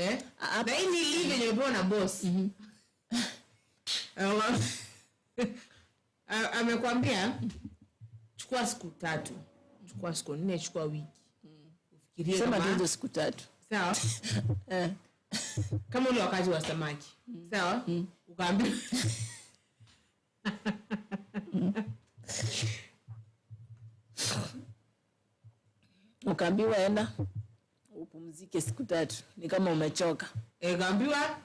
na hii ni leave yenye umepewa na boss. Amekwambia chukua siku 3, chukua siku 4, chukua wiki. Ufikirie
kama hizo siku 3.
Sawa? Kama ule wakati wa samaki. Sawa? Ukaambiwa
ukaambiwa enda upumzike siku 3. Ni kama umechoka.
Kaambiwa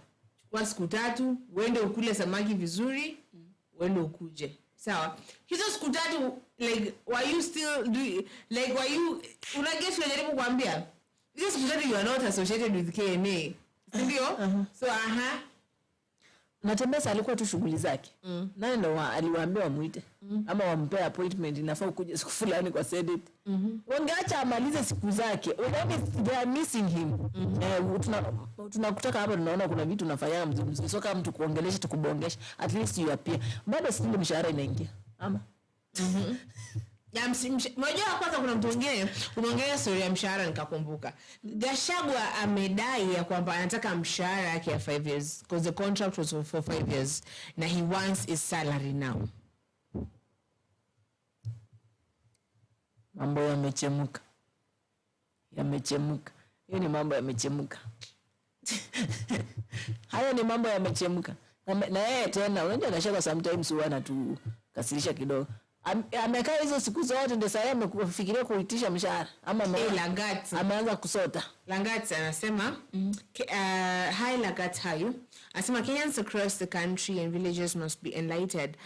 chukua siku 3, uende ukule samaki vizuri, uende ukuje. Sawa? Hizo siku 3 like were you still like were you unagesho unajaribu kuambia hizo siku 3 you are not associated with KNA. Ndio? So
Natembeya alikuwa tu shughuli zake. Nani ndo aliwaambia wamuite ama wampe appointment inafaa ukuje siku fulani kwa Senate. Wangeacha amalize siku zake. They are missing him. Tunakutaka hapa tunaona kuna vitu unafanya mzuri. So kama mtu kuongelesha tukubongesha at least you appear. Bado si ndio mshahara inaingia. Ama
ya unajua kwanza kuna mtu mwingine unaongelea story ya mshahara nikakumbuka. Gachagua amedai ya kwamba anataka mshahara yake ya 5 years because the contract was for 5 years na he wants his salary now.
Mambo yamechemuka. Hiyo ni mambo yamechemuka. Hayo ni mambo yamechemuka. Na yeye tena unajua Gachagua sometimes huwa anatukasirisha kidogo. Amekaa hizo siku zote ndio sasa amekufikiria kuitisha mshahara ama
Langati
ameanza kusota.
Langati anasema hi Langati hayo anasema Kenyans across the country and villages must be enlightened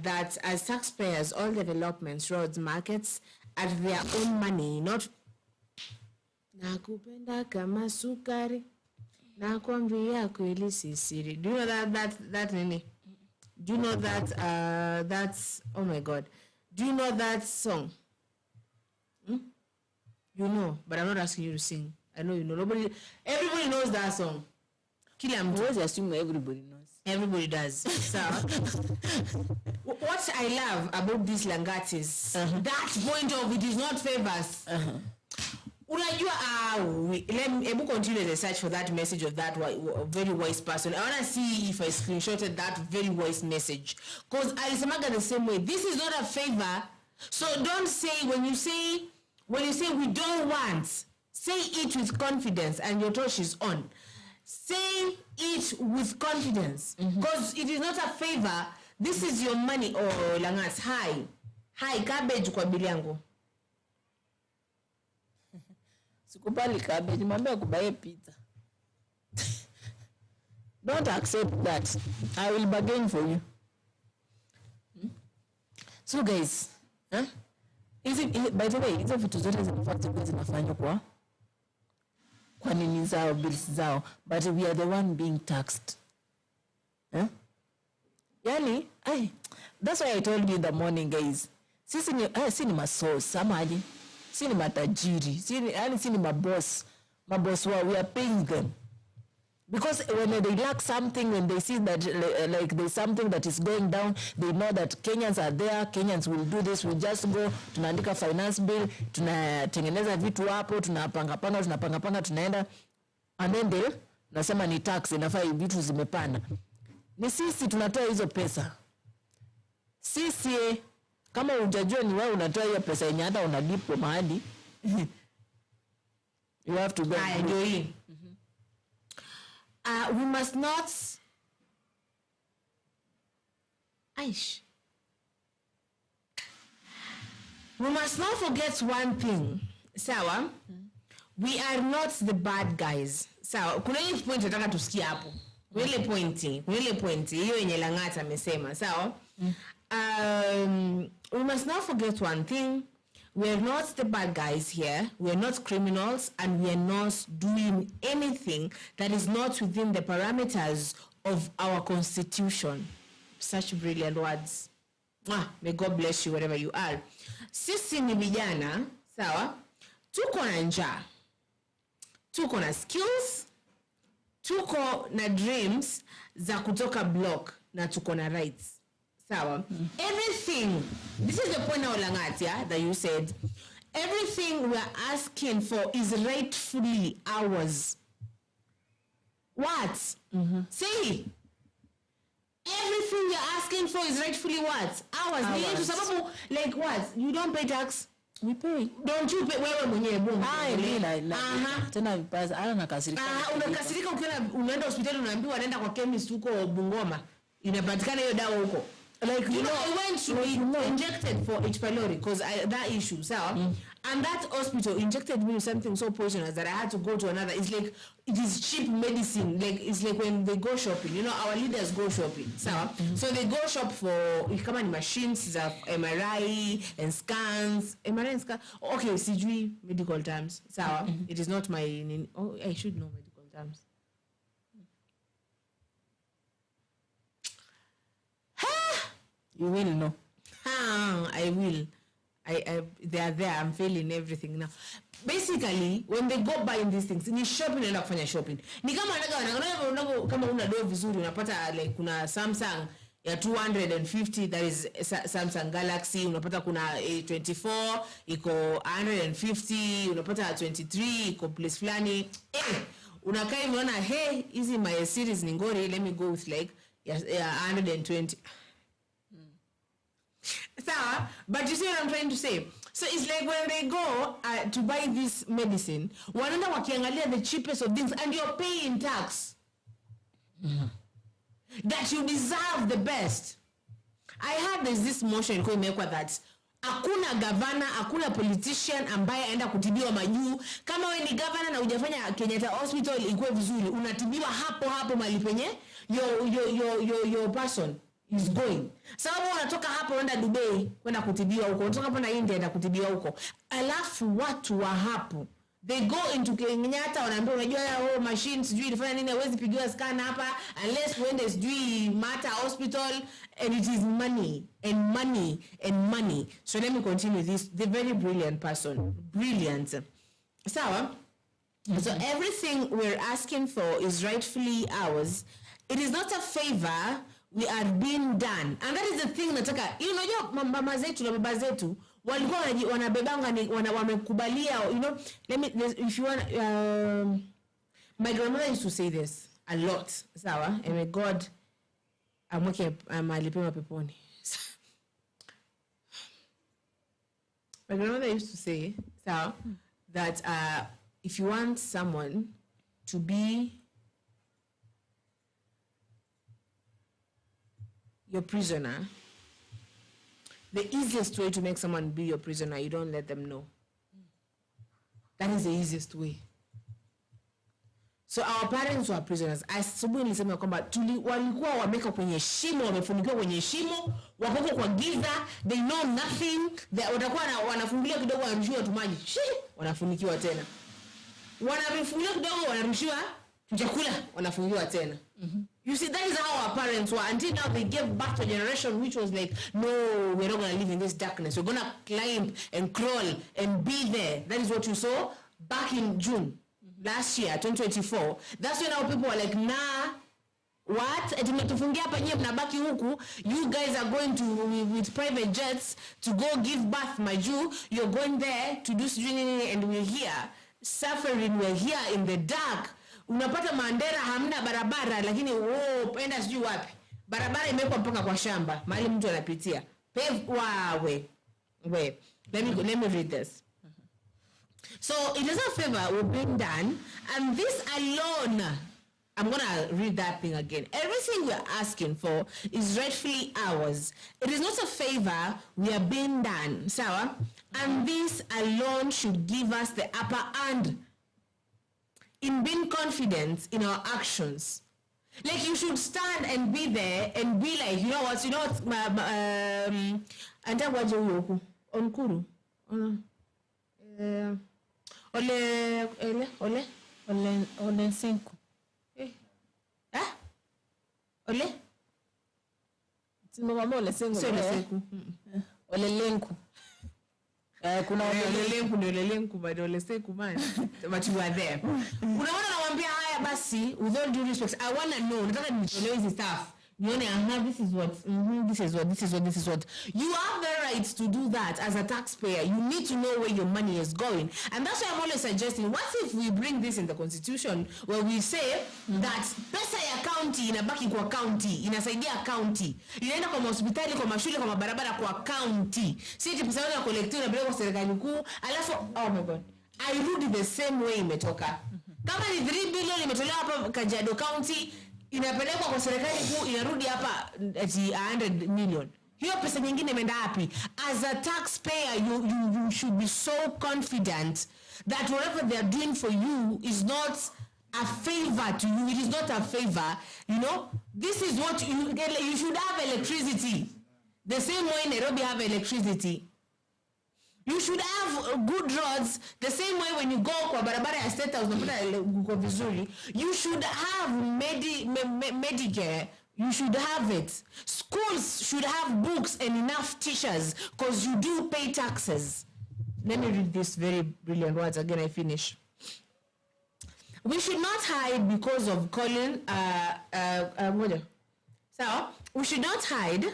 that as taxpayers all developments, roads, markets at their own money, not nakupenda kama sukari nakwambia kweli sisiri. Do you know that nini? Do you know that that's oh my god. Do you know that song? You know, but I'm not asking you to sing. I know you know. Everybody knows that song. Kila mtu.
Always assume everybody knows.
Everybody does. So what I love about this Langati is that point of it is not favors. Unajua let me continue the search for that message of that very wise person. I want to see if I screenshotted that very wise message because alisemaga the same way. This is not a favor, so don't say when you say we don't want, say it with confidence and your touch is on. Say it with confidence because it is not a favor. This is your money. Oh Langas, hi cabbage kwa bili yangu.
Sikupali cabbage, mwambie kubaye pizza. Don't accept that. I will bargain for you. So guys, by the way, hizo vitu zote zinafanywa kwa nini zao, bills zao, but we are the one being taxed. Yani, that's why I told you in the morning guys. Sisi ni masource, ama aje? Si ni matajiri, si ni maboss wao, we are paying them. Because when they lack something, when they see that like there's something that is going down, they know that Kenyans are there, Kenyans will do this, we just go, tunaandika finance bill, tunatengeneza vitu hapo, tunapanga, tunaenda, and then they nasema ni tax, inafaa vitu zimepanda. Ni sisi tunatoa hizo pesa. Sisi kama unajua ni wewe unatoa hiyo pesa yenye hata unalipo mahali. You have to go.
We must not We must not forget one thing. Sawa? We are not the bad guys. Sawa? Kuna hii point nataka tusikie hapo. Ile pointi hiyo yenye Lang'ata amesema. Sawa? We must not forget one thing. We are not the bad guys here. We are not criminals, and we are not doing anything that is not within the parameters of our constitution. Such brilliant words. May God bless you wherever you are. Sisi ni vijana, sawa? Tuko na njaa. Tuko na skills. Tuko na dreams za kutoka block, na tuko na rights. Sawa? Everything, this is the point now, Lang'ata, that you said, everything we are asking for is rightfully ours. What? Say, everything we are asking for is rightfully what? Ours. Like what? You don't pay tax?
We pay.
Don't you pay? Wewe mwenyewe bunga.
Tena vipaza. Unakasirika
unaenda hospitali unaambiwa nenda kwa chemist huko Bungoma. Inapatikana hiyo dawa huko. Like, you know, I went to be injected for H. pylori because that issue, so, and that hospital injected me with something so poisonous that I had to go to another. It's like, it is cheap medicine. Like, it's like when they go shopping, you know, our leaders go shopping, so they go shop for, come on, machines, MRI and scans, MRI and scans. Okay, CG medical terms, so it is not my, I should know medical terms.
You will know.
I will. They are there. I'm failing everything now. Basically, when they go buying these things, ni shopping and kufanya shopping. Ni kama kama una do vizuri unapata like kuna Samsung ya 250, that is Samsung Galaxy, unapata kuna A24 iko 150, unapata 23 iko place flani. Unakai unaona hey, hizi my series ni ngori, let me go with like 120. So, but you see what I'm trying to say? So it's like when they go to buy this medicine, wanaenda wakiangalia the cheapest of things, and you're paying tax. That you deserve the best. I heard there's this motion that hakuna governor, hakuna politician ambaye aenda kutibiwa majuu. Kama wewe ni governor na hujafanya Kenyatta Hospital ikuwe vizuri, unatibiwa hapo mali penye your person is going. Sababu unatoka hapo unaenda Dubai kwenda kutibiwa huko, unatoka hapo na India enda kutibiwa huko. Alafu watu wa hapo they go into Kenyatta wanaambia unajua machines sijui ilifanya nini, hawezi pigiwa scan hapa unless when there's Mata Hospital, and it is money and money and money. So let me continue this. The very brilliant person, brilliant. So everything we're asking for is rightfully ours. It is not a favor we are being done, and that is the thing nataka. Unajua mama zetu na baba zetu walikuwa wanabebanga wamekubalia, you know. If you want, my grandmother used to say this a lot, sawa, and may God alipema peponi. My grandmother used to say, sawa, that if you want someone to be your prisoner, the easiest way to make someone be your prisoner, you don't let them know. That is the easiest way. So our parents were prisoners. Asubuhi nilisema kwamba walikuwa wameka kwenye shimo, wamefunikiwa kwenye shimo, wako kwa giza, they know nothing. Watakuwa wanafunguliwa kidogo wanarushiwa tu maji. Wanafunikiwa tena. Wanafunguliwa kidogo wanarushiwa chakula, wanafungiwa tena. You see, that is how our parents were, until now they gave back to a generation which was like, no, we're not going to live in this darkness. We're going to climb and crawl and be there. That is what you saw back in June last year, 2024. That's when our people were like, nah, what? You guys are going to, with private jets, to go give birth, my Jew. You're going there to do streaming, and we're here suffering. We're here in the dark. Unapata Mandera hamna barabara, lakini enda sijui wapi. barabara imewekwa mpaka kwa shamba mahali mtu anapitia. Let me read this. So it is a favor we've been done, and this alone, I'm gonna read that thing again. Everything we're asking for is rightfully ours. It is not a favor we are being done, sawa? And this alone should give us the upper hand in being confident in our actions. Like, you should stand and be there and be like, you know what,
Ole senku.
Ole?
Simama ole senku. Ole lenku.
Kuna ole lenku but ole senku man. But you are there. Unaona nawambia haya basi, with all due respect, I want to know, nataka nitolewe hizi stuff. This is what. You have the right to do that as a taxpayer. You need to know where your money is going. And that's why I'm always suggesting, what if we bring this in the constitution where we say that pesa ya county inabaki kwa county, inasaidia county, inaenda kwa hospitali, kwa mashule, kwa mabarabara, kwa county. Sisi pesa yote ya collective inapelekwa kwa serikali kuu, alafu oh my god, airudi the same way imetoka. Kama ni 3 billion imetolewa hapa Kajiado County, inapelekwa kwa serikali kuu, inarudi hapa 100 million. Hiyo pesa nyingine imeenda wapi? As a taxpayer, you should be so confident that whatever they are doing for you is not a favor to you. It is not a favor. This is what you get. You should have electricity. The same way Nairobi have electricity. You should have good roads the same way when you go kwa barabara ya State House uko vizuri. You should have Medicare. You should have it. Schools should have books and enough teachers because you do pay taxes. Let me read this very brilliant words again. I finish. We should not hide because of calling so we should not hide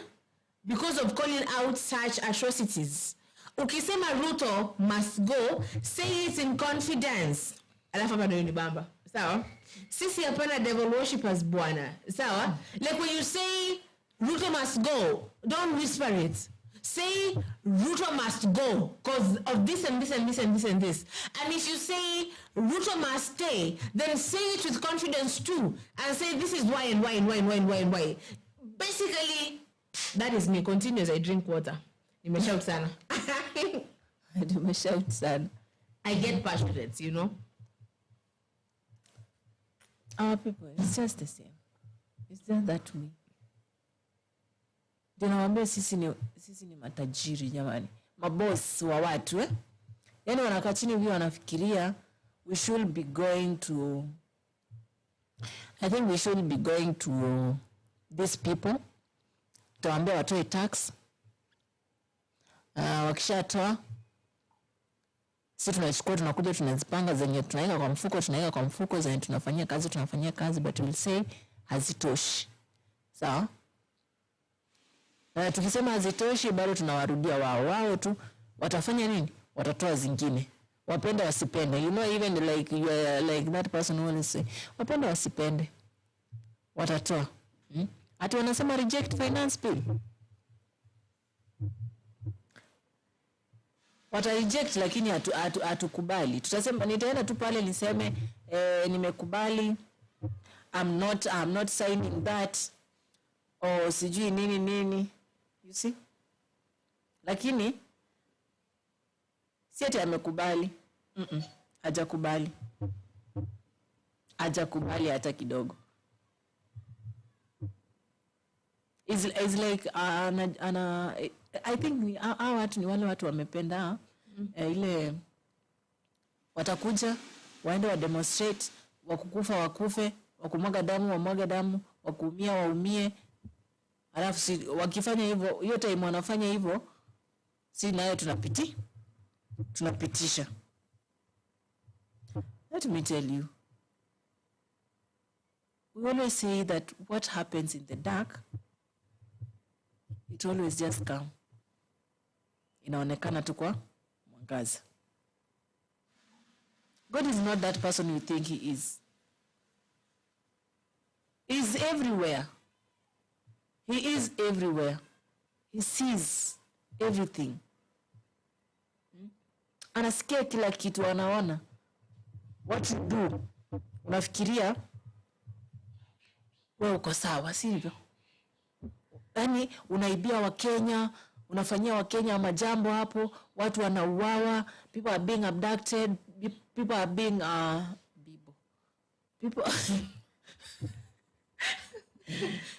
because of calling out such atrocities. Ukisema Ruto must go, say it in confidence. Alafu hapa ndio nibamba. Sawa? Sisi hapana devil worshippers bwana. Sawa? Like when you say Ruto must go, don't whisper it. Say Ruto must go because of this and this and this and this and this. And if you say Ruto must stay, then say it with confidence too. And say this is why and why and why and why and why and why. Basically, that is me. Continue as I drink water. Nimeshout sana.
Nimeshout sana.
I get passionate,
Our people, it's just the same. It's just that way. Tunawaambia sisi ni matajiri jamani. Maboss wa watu Yaani wanakaa chini hivi wanafikiria we should be going to these people. Tuwaambia watoe tax. Wakishatoa sisi tunachukua tunakuja tunazipanga zenye tunaweka kwa mfuko zenye tunafanyia kazi but we'll say hazitoshi. Sawa? Tukisema hazitoshi bado tunawarudia wao tu watafanya nini? Watatoa zingine. Wapende wasipende. Even like that person who will say wapende wasipende. Watatoa. Ati wanasema reject finance bill. Wata reject lakini hatukubali. Tutasema nitaenda tu pale niseme nimekubali. I'm not signing that. Or sijui nini. You see? Lakini si ati amekubali. Hajakubali hata kidogo. It's like I think hao watu ni wale watu wamependa ile watakuja waende wa demonstrate, wakukufa wakufe, wakumwaga damu wamwaga damu, wakuumia waumie. Alafu si wakifanya hivyo, hiyo time wanafanya hivyo, si nayo tunapitisha. Let me tell you. We always say that what happens in the dark, it always just come. Inaonekana tu kwa mwangaza. God is not that person you think he is. He is everywhere. He is everywhere. He sees everything. Anasikia kila kitu, anaona. What you do, unafikiria wewe uko sawa, sivyo? Yaani unaibia Wakenya, unafanyia Wakenya majambo hapo, watu wanauawa, people are being abducted, people are being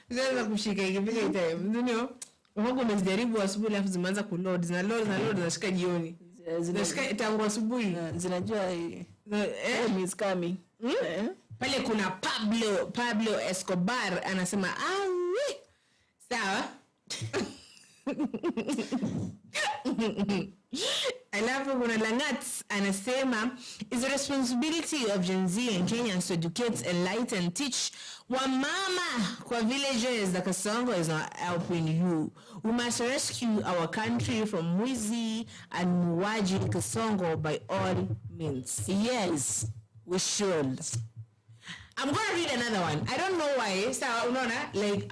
Sasa kushika ikifika time. Ndio. Wangu umejaribu asubuhi alafu zimeanza kuload, zinashika jioni. Zinashika tangu asubuhi.
Zinajua is coming.
Pale kuna Pablo Escobar anasema sawa. Alafu kuna Langats anasema is the responsibility of Gen Z and Kenyans to educate, enlighten, teach wamama kwa villages that Kasongo is not helping you. We must rescue our country from Mwizi and Muwaji Kasongo by all means.
Yes, we should.
I'm going to read another one. I don't know why. So, unaona, like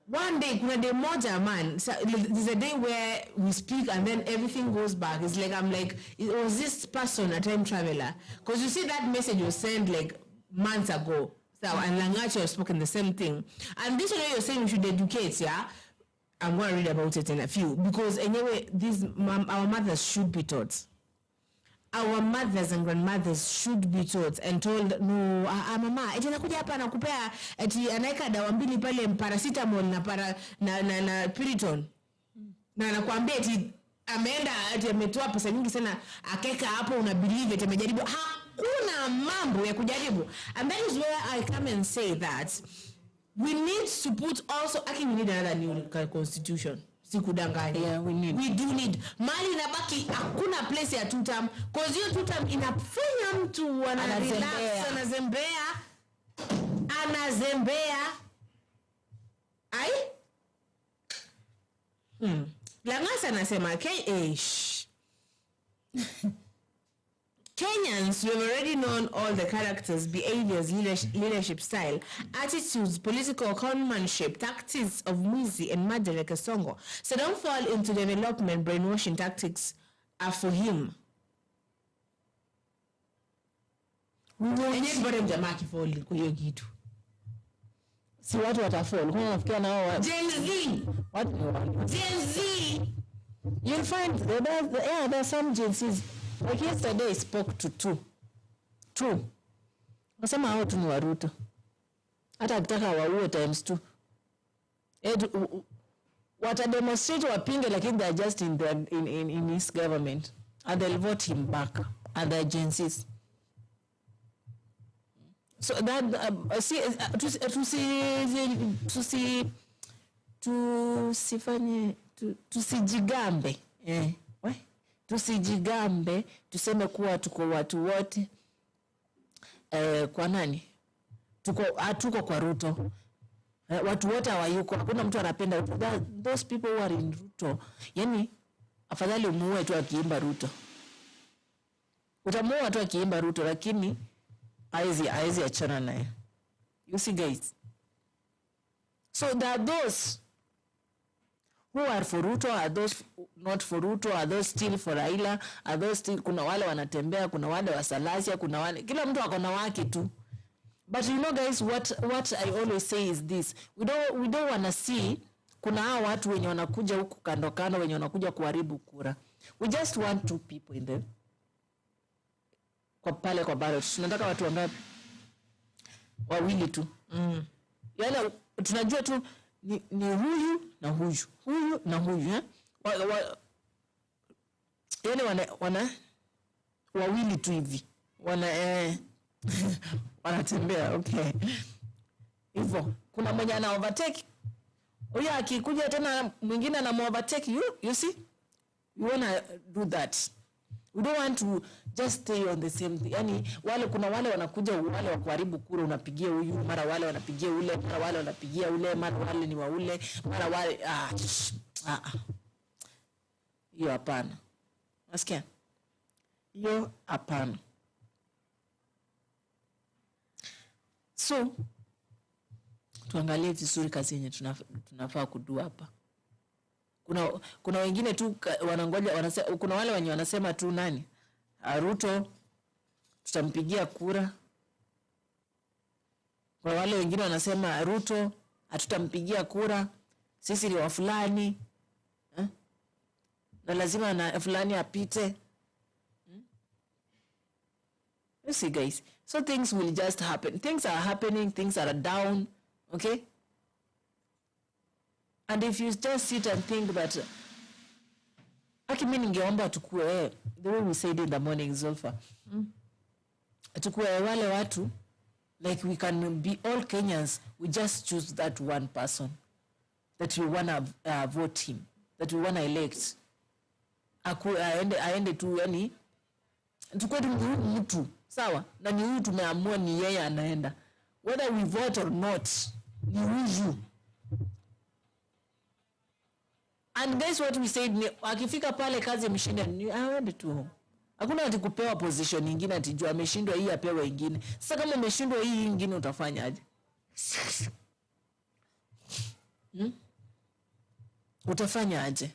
one day, kuna day moja, man. So, there's a day where we speak and then everything goes back. It's like, I'm like, was this person a time traveler? Because you see that message was sent like months ago. So, and Langacho have spoken the same thing. And this way you're saying we should educate, yeah? I'm going to read about it in a few. Because anyway, our mothers should be taught. Our mothers and grandmothers should be taught and told, no, mama, eti nakuja hapa nakupea, eti anaeka dawa mbili pale paracetamol na Piriton. Na anakuambia eti ameenda, eti ametoa pesa nyingi sana, akeka hapo una believe eti amejaribu. Hakuna mambo ya kujaribu. And that is where I come and say that we need to put also, we need another new constitution. Sikudanganya.
Yeah, we
do need. Mali nabaki hakuna place ya two-term. Cause hiyo two-term inafanya mtu anazembea. Ai? Langasa anasema Kenyans, we have already known all the characters, behaviors, leadership style, attitudes, political conmanship, tactics of Mwizi and Madere Kasongo. So don't fall into development brainwashing tactics are for him.
Si watu watafall. Kuna nafikia na wao
Gen Z. Gen Z.
You'll find there are some Gen Z's. Like yesterday I spoke to two. Nasema hao tu ni Waruto. Hata akitaka waue times 2. Wata demonstrate wapinge lakini they are just in his government. And they'll vote him back. And the agencies. So that tusijigambe. Tusijigambe, tuseme kuwa tuko watu wote kwa nani? Hatuko kwa Ruto. Watu wote hawayuko. Hakuna mtu anapenda those people who are in Ruto. Yani afadhali umuue tu akiimba Ruto. Utamuua tu akiimba Ruto lakini haizi achana naye. You see guys. So there are those who are for Ruto, are those not for Ruto, are those still for Raila, are those still, kuna wale wanatembea, kuna wale wasalasia, kuna wale, kila mtu akona wake tu. But you know guys, what I always say is this, we don't want to see, kuna hao watu wenye wanakuja huku kando kando, wenye wanakuja kuharibu kura. We just want two people in there. Kwa pale kwa ballot, tunataka watu wangapi? Wawili tu. Yaani tunajua tu ni huyu na huyu yani wana wawili tu hivi wanatembea. Okay, hivyo kuna mmoja ana overtake, huyo akikuja tena mwingine ana overtake. You see, you wanna do that. We don't want to just stay on the same thing. Yani kuna wale wanakuja wale wa kuharibu kura, unapigia huyu, mara wale wanapigia ule, mara wale wanapigia ule, mara wale ni wa ule, mara wale hiyo hapana. Nasikia? Hiyo hapana. So tuangalie vizuri kazi yenye tunafaa kudua hapa. Kuna wengine tu wanangoja, wanasema, kuna wale wenye wanasema tu nani Ruto tutampigia kura. Kuna wale wengine wanasema Ruto hatutampigia kura, sisi ni wa fulani na lazima na fulani apite. You see guys, so things will just happen. Things are happening, things are down, okay? And if you just sit and think that mimi ningeomba tukue the way we said in the morning, Zulfa, tukue wale watu like we can be all Kenyans, we just choose that one person that we want to vote him, that we want to elect. Aende tu, yani tukue mtu sawa na ni huyu tumeamua ni yeye anaenda, whether we vote or not, ni huyu. And guess what we said, akifika pale kazi ameshinda ni aende tu. Hakuna ati kupewa position nyingine ati jua ameshindwa hii apewe nyingine. Sasa kama ameshindwa hii nyingine utafanyaje? Utafanyaje?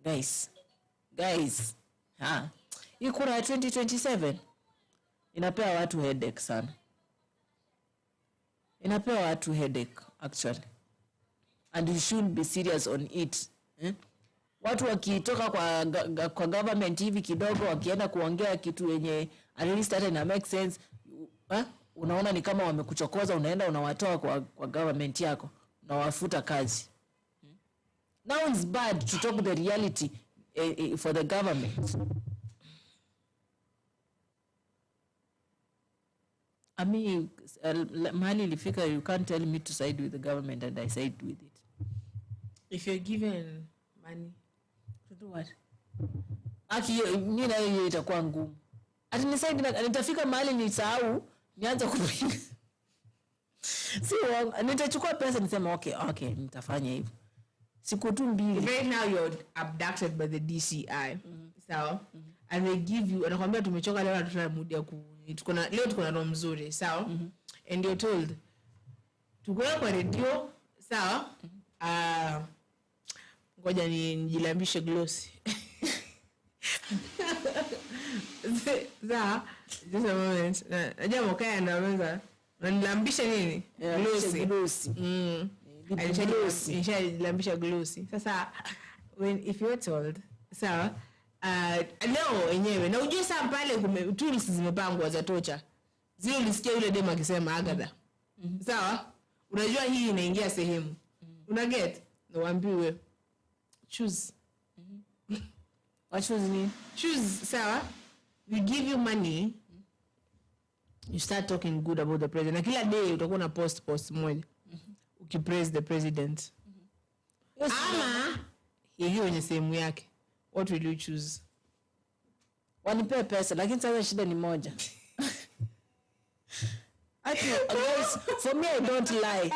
Guys, hii kura ya 2027 inapea watu headache sana. Inapea watu headache actually, and you should be serious on it. Watu wakitoka kwa government hivi kidogo wakienda kuongea kitu yenye at least hata ina make sense, unaona ni kama wamekuchokoza, unaenda unawatoa kwa government yako, unawafuta kazi. Now it's bad to talk the reality for the government. I mean, mahali ilifika, you can't tell me to side with the government and I side with it.
If you're given money
to do what? Mimi na hiyo itakuwa ngumu. Ati ni side nitafika mahali nisahau, nianze kupiga. Nitachukua pesa nisema okay, nitafanya hivyo. Siku tu mbili.
Right now you're abducted by the DCI. Sawa? And they give you, anakuambia tumechoka leo, hatuna muda ya leo tuko na roho mzuri, sawa? And you're told tukoe kwa radio, sawa? Ngoja nijilambishe glossy. Sawa? Just a moment. Najua mokaya ndio anaweza. Unanilambisha nini? Glossy. Nilambisha glossy. Sasa if you're told, sawa? Leo wenyewe na ujue saa pale tools zimepangwa za tocha. Zile ulisikia yule demo akisema Agatha. Sawa? Unajua hii inaingia sehemu. Una get? Na waambiwe choose.
What choose me?
Choose, sawa? We give you money. You start talking good about the president. Na kila day utakuwa na post moja. Ukipraise the president. Ama hiyo yenye sehemu yake. What will you choose?
Wanipe pesa, lakini sasa shida ni moja. Guys, for me I don't lie.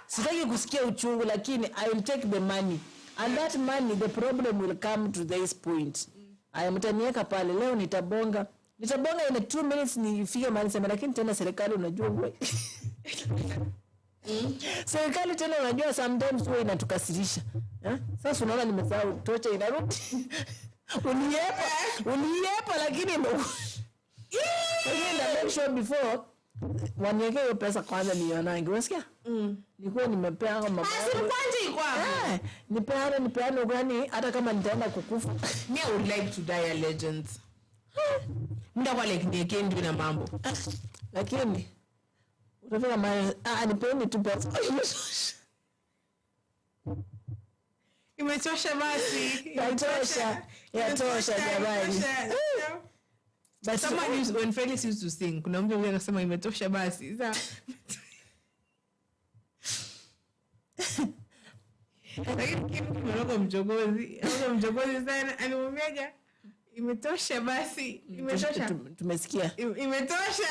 Sitaki kusikia uchungu, lakini I will take the money. And that money, the problem will come to this point. Mtaniweka pale, leo nitabonga in 2 minutes nifike mahali sema, lakini tena serikali unajua wewe. Serikali tena unajua sometimes wewe inatukasirisha. Sasa unaona nimesahau tocha inarudi. Uniepa lakini ndio. Make sure before waniweke hiyo pesa kwanza nionange. Unasikia? Nilikuwa nimepea kama
basi kwanza iko hapo.
Nipeane gani hata kama nitaenda kukufa.
Me I would like to die a legend. Mda kwa like niekendi na mambo.
Lakini utafika mahali nipeni tu pesa.
Imetosha basi.
Yatosha jamani.
But someone used, when Felix used to sing, kuna mtu yule anasema imetosha basi. Lakini kitu mchogozi sana alimwambia imetosha basi. Imetosha.
Tumesikia.
Imetosha.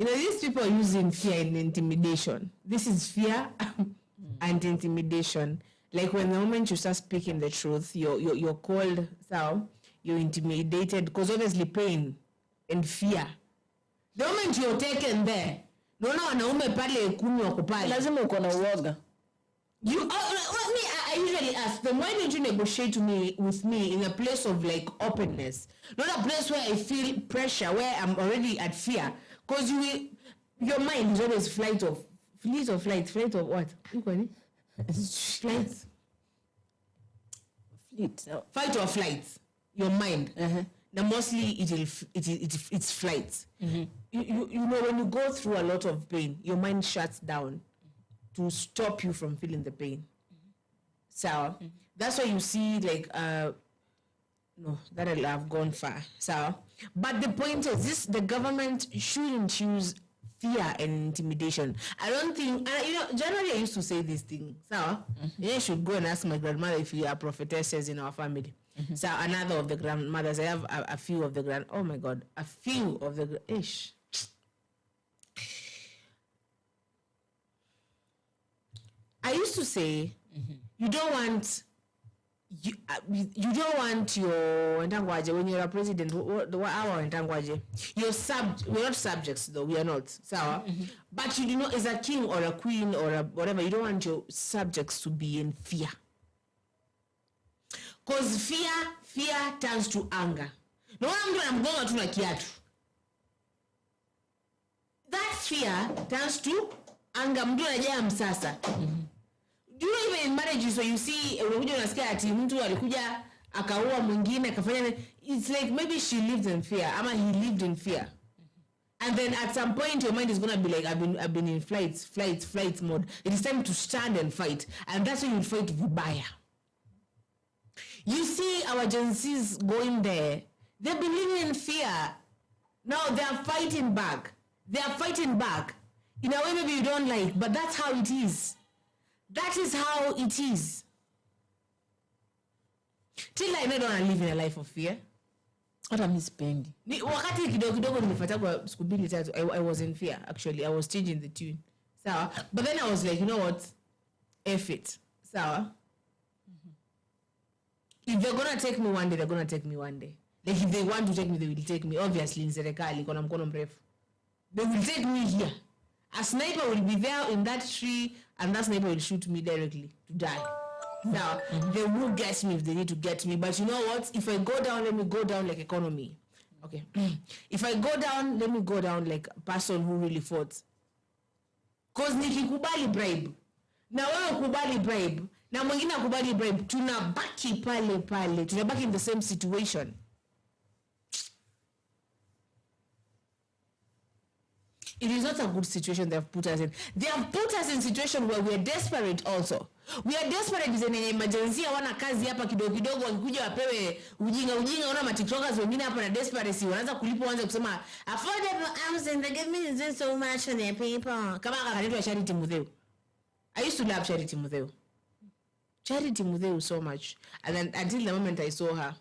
You know, these people are using fear and intimidation. This is fear and intimidation. Like when the moment you start speaking the truth, you're called, so you're intimidated, because obviously pain and fear. The moment you're taken there, wanaume pale 10 wako pale.
Lazima uko na uoga.
I usually ask them, why don't you negotiate with me in a place of like openness, not a place where I feel pressure, where I'm already at fear, because your mind is always flight of what? Flight. Fight or flight. Your mind. Now mostly it's flight. You know, when you go through a lot of pain, your mind shuts down to stop you from feeling the pain. So that's why you see like no, that I've gone far. So but the point is the government shouldn't use fear and intimidation. I don't think, generally I used to say this thing. So I should go and ask my grandmother if we are prophetesses in our family. So another of the grandmothers, I have a few of the ish. I used to say, you don't want your when you're a president, we're not subjects though, we are not. So, but you do not, as a king or a queen or a whatever, you don't want your subjects to be in fear. Because fear turns to anger. No one I'm going to like kiatu. That fear turns to anger. Mtu anajaa msasa. Do you know even in marriages, so you see, unakuja unasikia ati mtu alikuja akaua mwingine akafanya, it's like maybe she lived in fear ama he lived in fear. And then at some point your mind is going to be like, I've been in flight mode. It is time to stand and fight. And that's when you fight vibaya. You see our Gen Z's going there. They've been living in fear. Now they are fighting back. In a way maybe you don't like, but that's how it is. That is how it is. Till I don't want to live in a life of fear.
What am I spending?
Wakati kidogo nimefuata kwa siku mbili tatu, I was in fear actually. I was changing the tune. Sawa. But then I was like, you know what? F it. Sawa. If they're gonna take me one day, they're gonna take me one day. Like if they want to take me, they will take me. Obviously, in serikali kona mkono mrefu. They will take me here. A sniper will be there in that tree, and that sniper will shoot me directly to die. Now, they will get me if they need to get me. But you know what? If I go down, let me go down like economy. Okay. If I go down, let me go down like a person who really fought. Because nikikubali bribe. Na wewe kubali bribe. Na mwingine akubali bribe. Tunabaki pale. Tunabaki in the same situation. It is not a good situation they have put us in. They have put us in a situation where we are desperate also. We are desperate is an emergency. Wana kazi hapa kidogo wakikuja wapewe ujinga una matiktokers wengine hapa na desperacy wanaanza kulipa wanze kusema affordable housing, they give me so much for their people. Kama akaletwa Charity Mutheu. I used to love Charity Mutheu. Charity Mutheu so much. And then until the moment I saw her.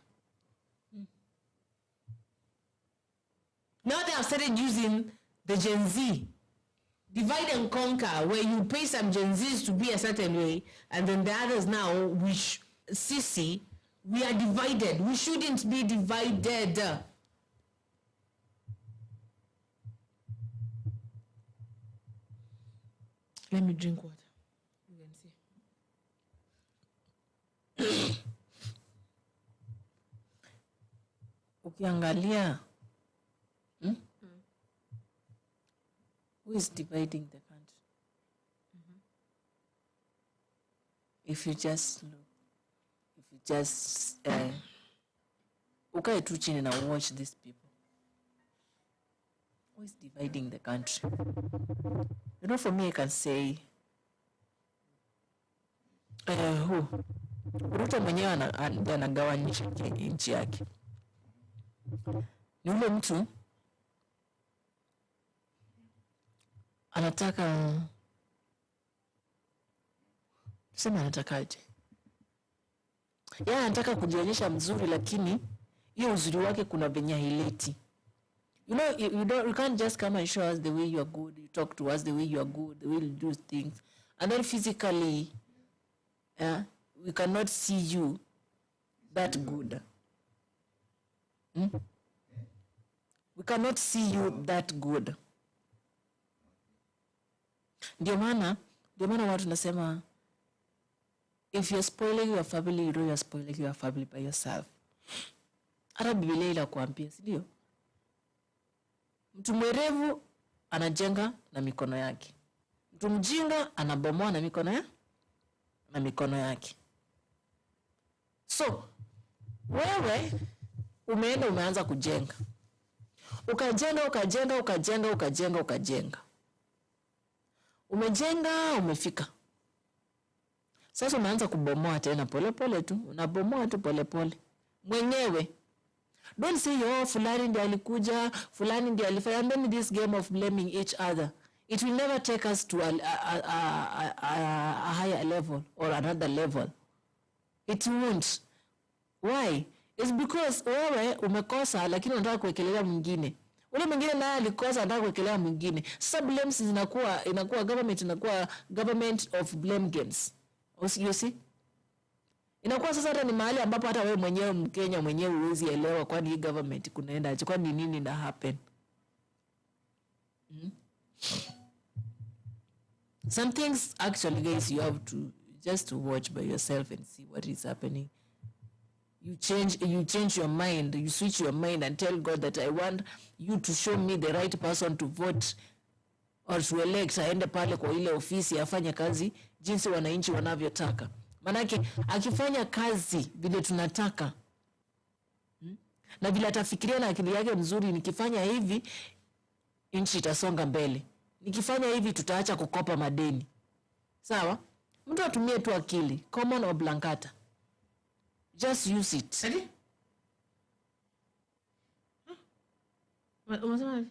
Now they have started using the Gen Z. Divide and conquer, where you pay some Gen Zs to be a certain way, and then the others now, which Sisi, we are divided. We shouldn't be divided. Let me drink water. You can see.
Ukiangalia, who is dividing the country? If you just look, ukae tu chini na watch these people. Who is dividing the country? You know, for me, I can say, who? Ruto mwenyewe anagawanyisha nchi yake. Ni ule mtu anataka, tuseme anatakaje? Yeye anataka kujionyesha mzuri, lakini hiyo uzuri wake kuna venye hileti. You know, you can't just come and show us the way you are good. You talk to us the way you are good, the way you do things, and then physically, we cannot see you that good. We cannot see you that good. Ndio maana watu nasema, if you're spoiling your family, you know you're spoiling your family by yourself. Hata Biblia inakuambia, si ndio? Mtu mwerevu anajenga na mikono yake. Mtu mjinga anabomoa na mikono yake. So, wewe umeanza kujenga. Ukajenga. Umejenga, umefika. Sasa umeanza kubomoa tena pole tu. Unabomoa tu pole. Mwenyewe. Don't say, fulani ndiye alikuja, fulani ndiye alifanya. And then this game of blaming each other, it will never take us to a higher level or another level. It won't. Why? It's because wewe umekosa lakini unataka kuwekelea mwingine. Ule mwingine naye alikosa, anataka kuwekelea mwingine. Sasa blames inakuwa government of blame games. You see? Inakuwa sasa hata ni mahali ambapo hata wewe mwenyewe Mkenya mwenyewe huwezi elewa kwani hii government kunaenda aje, kwani nini na happen. Some things actually, guys, you have to just watch by yourself and see what is happening. You change your mind, you switch your mind and tell God that I want you to show me the right person to vote or to elect. Aende pale kwa ile ofisi afanye kazi jinsi wananchi wanavyotaka. Manake akifanya kazi vile tunataka, na vile atafikiria na akili yake mzuri, nikifanya hivi nchi itasonga mbele, nikifanya hivi tutaacha kukopa madeni. Sawa? Mtu atumie tu akili, common or blankata. Just use it.
Adi? Umesema?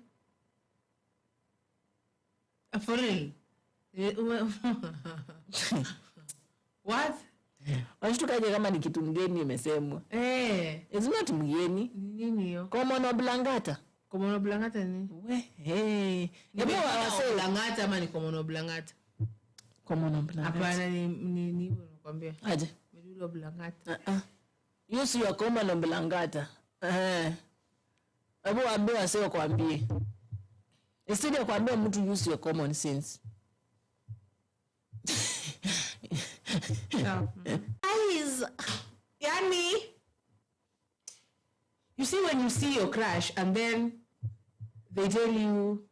For real? What?
Washtukaje kama ni kitu mgeni imesemwa? It's not mgeni.
Nini hiyo?
Common or blankata?
Common or blankata ni?
Hebu wase
blankata ama ni common or blankata?
Common or blankata.
Hapana, ni hivyo nakwambia.
Aje?
Medulo blankata.
Use your common or blankata. Hebu waambie wase wakwambie. Instead ya kuambia mtu use your common sense.
Guys, yani, you see when you see your crush and then they tell you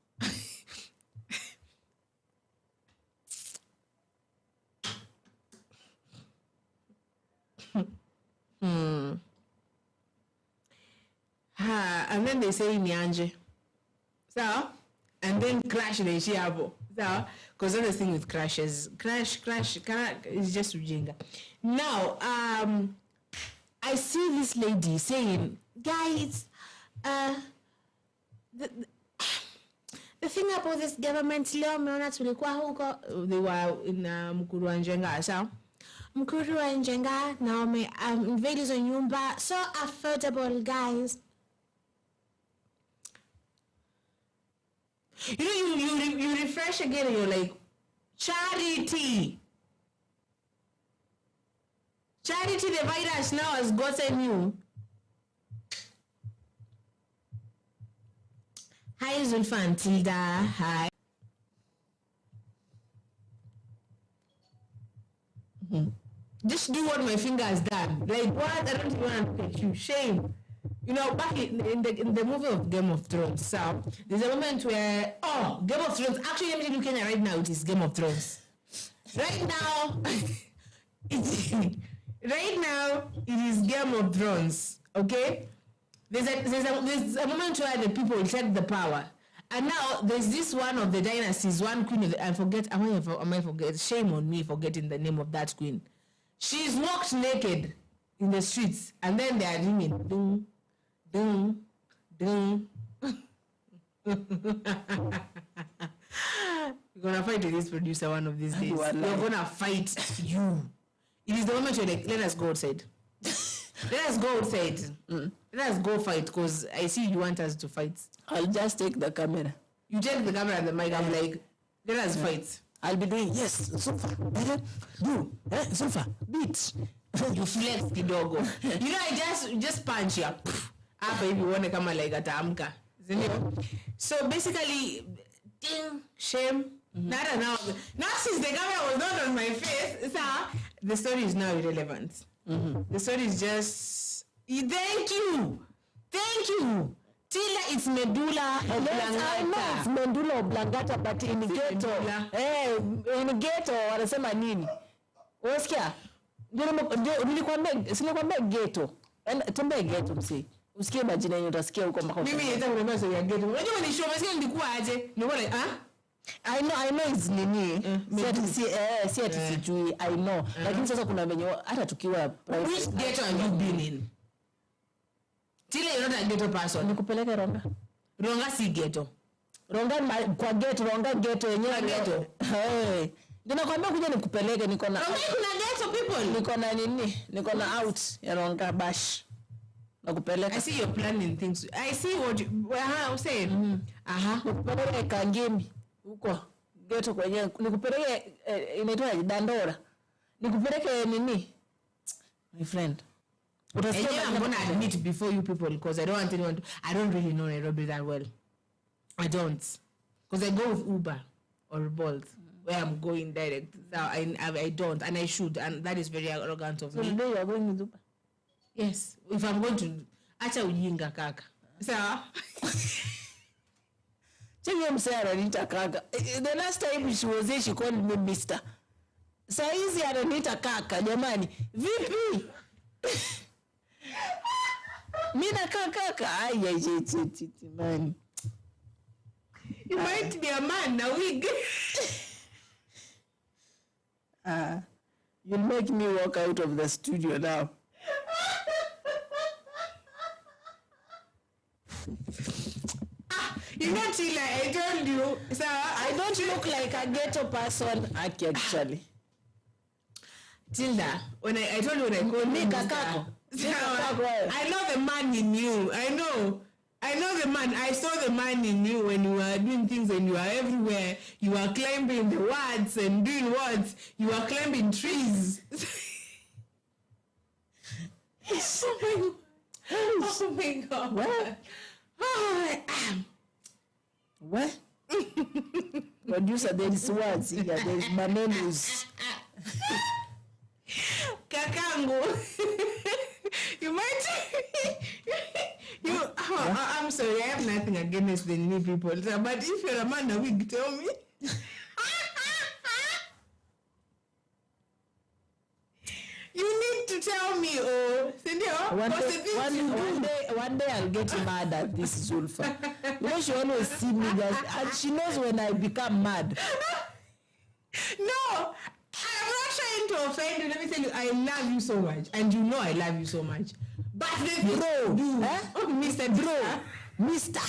and then they say nianje. So, and then crash the shiabo. So, because that's the thing with crashes. Crash is just ujinga. Now, I see this lady saying, guys, the thing about this government, leo meona tulikuwa huko, they were in Mkuru wa Njenga, so Mkuru wa Njenga, na wame invade hizo nyumba, so affordable, guys. You know, you refresh again and you're like, Charity, the virus now has gotten you. Hi, Zulfan Tilda. Hi. Just do what my finger has done. Like, what? I don't even want to look at you. Shame. You know, back in the movie of Game of Thrones, so there's a moment where, Game of Thrones, actually I'm looking at right now, it is Game of Thrones. Right now, it is Game of Thrones, okay? There's a moment where the people take the power. And now there's this one of the dynasties, one queen of the, I forget, am I forget? Shame on me forgetting the name of that queen. She's walked naked in the streets, and then they are ringing, ding, ding, ding. You're gonna fight with this producer one of these days. You're gonna fight you. It is the moment you're like, let us go outside. Let us go outside. Let us go fight, because I see you want us to fight.
I'll just take the camera.
You take the camera and the mic. I'm like, let us fight.
I'll be doing, yes, Zulfa, do, Zulfa, beat.
You flex kidogo. You know, I just punch ya. Hapa hivi uone kama like ataamka. So basically, ding, shame. Now since the camera was not on my face, the story is now irrelevant. The story is just, thank you. Tila, it's medulla oblongata.
I know it's medulla oblongata, but in ghetto. In ghetto, wanasema nini? Wasikia? Nilikwambia ghetto. Tembea ghetto msi. Usikie majina yenye utasikia huko mpaka.
Mimi nita kuambia sio ya ghetto. Unajua ni show msikia nilikuwa aje? Nilikuwa like,
I know it's nini. Si ati sijui. I know. Lakini sasa kuna venye hata tukiwa private.
Which ghetto have you been in? Tile, you're not a ghetto person.
Nikupeleke Ronga.
Ronga si ghetto.
Ronga kwa ghetto, Ronga ghetto yenyewe
ghetto.
Ndio nakwambia kuja nikupeleke, niko na
Ronga kuna ghetto people.
Niko na out ya Ronga bash. Nakupeleka.
I see you're planning things. I see what you say.
Nikupeleke Kangemi huko ghetto kwenyewe. Nikupeleke inaitwa Dandora. Nikupeleke nini? My friend.
I'm going to admit before you people, because I don't want anyone to, I don't really know Nairobi that well. I don't. Because I go with Uber or Bolt, where I'm going direct. So I don't, and I should, and that is very arrogant of me.
So today you are going with Uber?
Yes. If I'm going to, acha ujinga kaka. So,
the last time she was there, she called me Mr. Saizi ananiita kaka, jamani. Vipi? Mina kaka. Man.
You might be a man now.
You'll make me walk out of the studio now.
You know, Tila, I told you. So
I don't look like a ghetto person, actually.
Tilda, when I told you when I called me kakako. I know the man in you. I know the man. I saw the man in you when you were doing things and you were everywhere. You were climbing the wards and doing what? You were climbing trees. Oh my God.
What? What? Producer, there is words here. There is manenus.
Kakangu. You might. I'm sorry, I have nothing against the new people. But if you're a man, a wig, tell me. You need to tell me,
one day I'll get mad at this Zulfa. You know, she always see me just, and she knows when I become mad.
No, I'm not trying to offend you. Let me tell you, I love you so much, and you know I love you so much. But
Mr.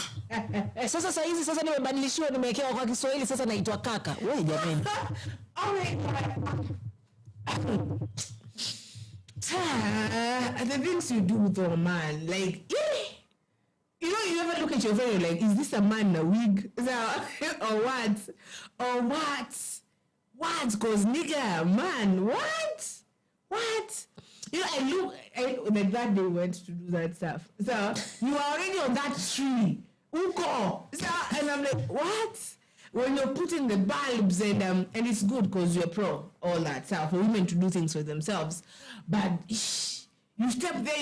Sasa saizi sasa nimebadilishiwa, nimewekewa kwa Kiswahili, sasa naitwa kaka. Wewe jamani.
Oh my God. The things you do though, man, like, you know, you ever look at your friend, you're like, is this a man in a wig? Or what? Cause nigga, man, what? You know, like that day we went to do that stuff. So you are already on that tree. Uko. So, and I'm like, what? When you're putting the bulbs and it's good because you're pro, all that stuff, for women to do things for themselves. But you step there,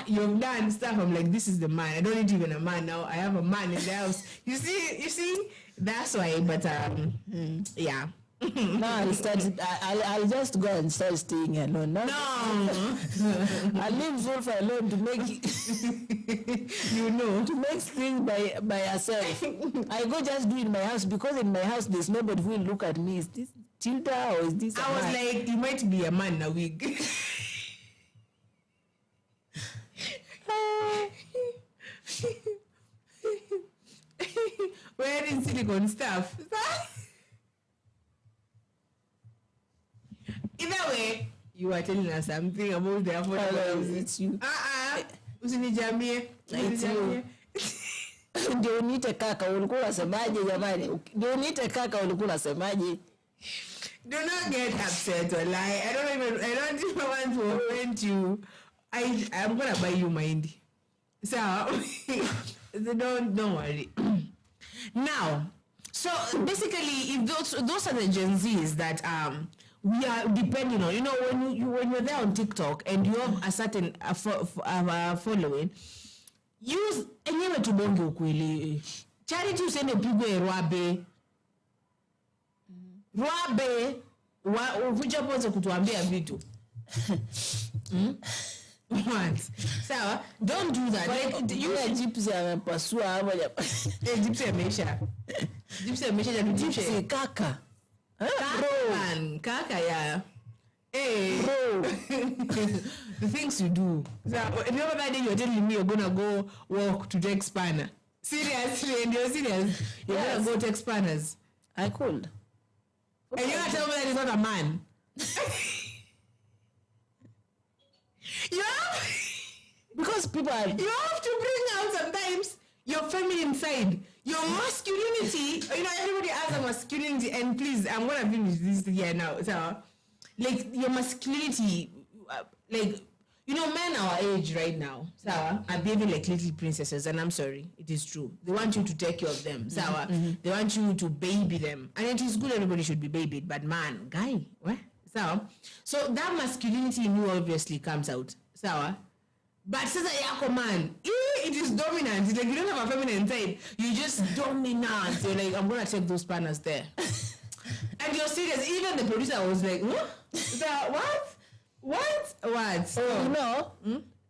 you've done stuff. I'm like, this is the man. I don't need even a man now. I have a man in the house. You see, that's why. But yeah.
No, I'll just go and start staying alone. No. I'll leave Zulfa alone to make to make things by herself. I go just do it in my house, because in my house there's nobody who will look at me. Is this Tilda or is this?
I was like, you might be a man in a wig. Wearing silicone stuff. Either way, you are telling us something about the affordable.
It's you.
Usinijamie.
Ndio niite kaka ulikuwa unasemaje jamani? Ndio niite kaka ulikuwa unasemaje?
Do not get upset or lie. I don't even want to offend you. I'm gonna buy you Mahindi. So don't worry. Now, so basically, if those are the Gen Zs that we are depending on. You know, when you're there on TikTok and you have a certain following, use enyewe tubonge ukweli. Charity useme pigwe rwabe. Rwabe uvuja poza kutuambia vitu. What? So don't do that. Like you
gypsy amepasua hapo ya.
Gypsy amesha. Gypsy amesha ya
Gypsy kaka.
Kaka ya. Hey, bro. The things you do. So remember that day you're telling me you're gonna go walk to take spanner. Seriously, and you're serious. You're gonna go take spanners.
I could.
And you're gonna tell me that he's not a man.
Because people are...
You have to bring out sometimes your feminine side, your masculinity. You know, everybody has a masculinity, and please, I'm gonna finish this here now. So, like your masculinity, like, you know, men our age right now, Sawa, are behaving like little princesses, and I'm sorry, it is true. They want you to take care of them, Sawa. They want you to baby them, and it is good. Everybody should be babied, but man, guy, what? Sawa. So that masculinity in you obviously comes out, Sawa. But since a man, it is dominant. It's like you don't have a feminine side. You're just dominant. You're like, I'm gonna take those partners there. And you're serious. Even the producer was like, what? What?
So, you know,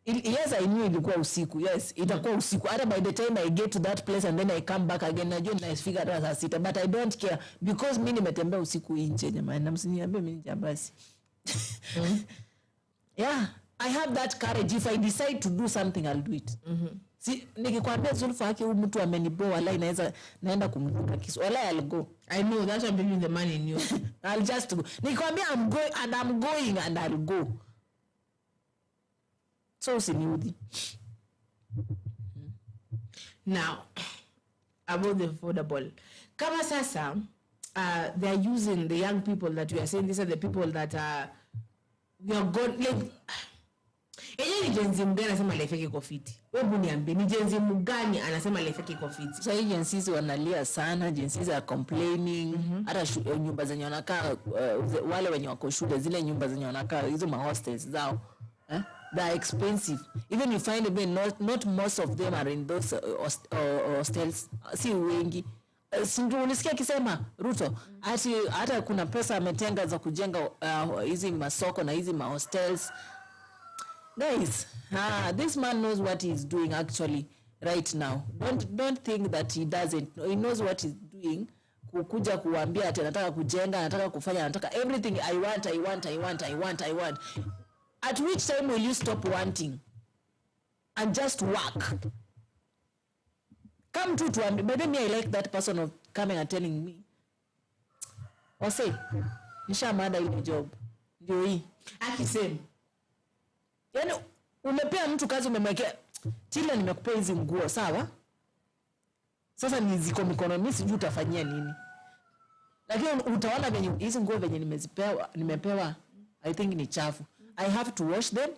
yes, I knew ilikuwa usiku. Yes, itakuwa usiku. Hata by the time I get to that place and then I come back again, najua naifika hata saa sita. But I don't care because mimi nimetembea usiku nje jamani. Na msiniambie mimi jambazi. Yeah. I have that courage. If I decide to do something, I'll do it. Si nikikwambia Zulfa yake huyu mtu ameniboa wala naenda kumdunga kisu. Wala I'll go.
I know that's what believe the man in you.
I'll just go. Nikikwambia I'm going and I'll go. So usiniudhi.
Now, about the affordable. Kama sasa, they are using the young people that we are saying. These are the people that we are going like. Ni jenzi mgani anasema life yake iko fiti? Wewe niambie ni jenzi mgani anasema life yake iko fiti?
Sasa hii jenzi wanalia sana, jenzi are complaining. Hata nyumba zenye wanakaa wale wenye wako shule, zile nyumba zenye wanakaa hizo ma hostels zao. They are expensive. Even you find even not most of them are in those hostels. Si wengi. Sindu unisikia akisema Ruto hata kuna pesa ametenga za kujenga hizi masoko na hizi ma hostels. Guys, this man knows what he's doing actually right now. Don't think that he doesn't. He knows what he's doing. Kukuja kuambia ati anataka kujenga, anataka kufanya, anataka everything. I want. At which time will you stop wanting and just work? Come to ambia. But then I like that person of coming and telling me, or say, nishamada ile job. Ndio hii.
Akisema
yaani umepea mtu kazi umemwekea Tila nimekupea hizi nguo sawa? Sasa ni ziko mikono mimi sijui utafanyia nini. Lakini utaona venye hizi nguo venye nimepewa I think ni chafu. I have to wash them.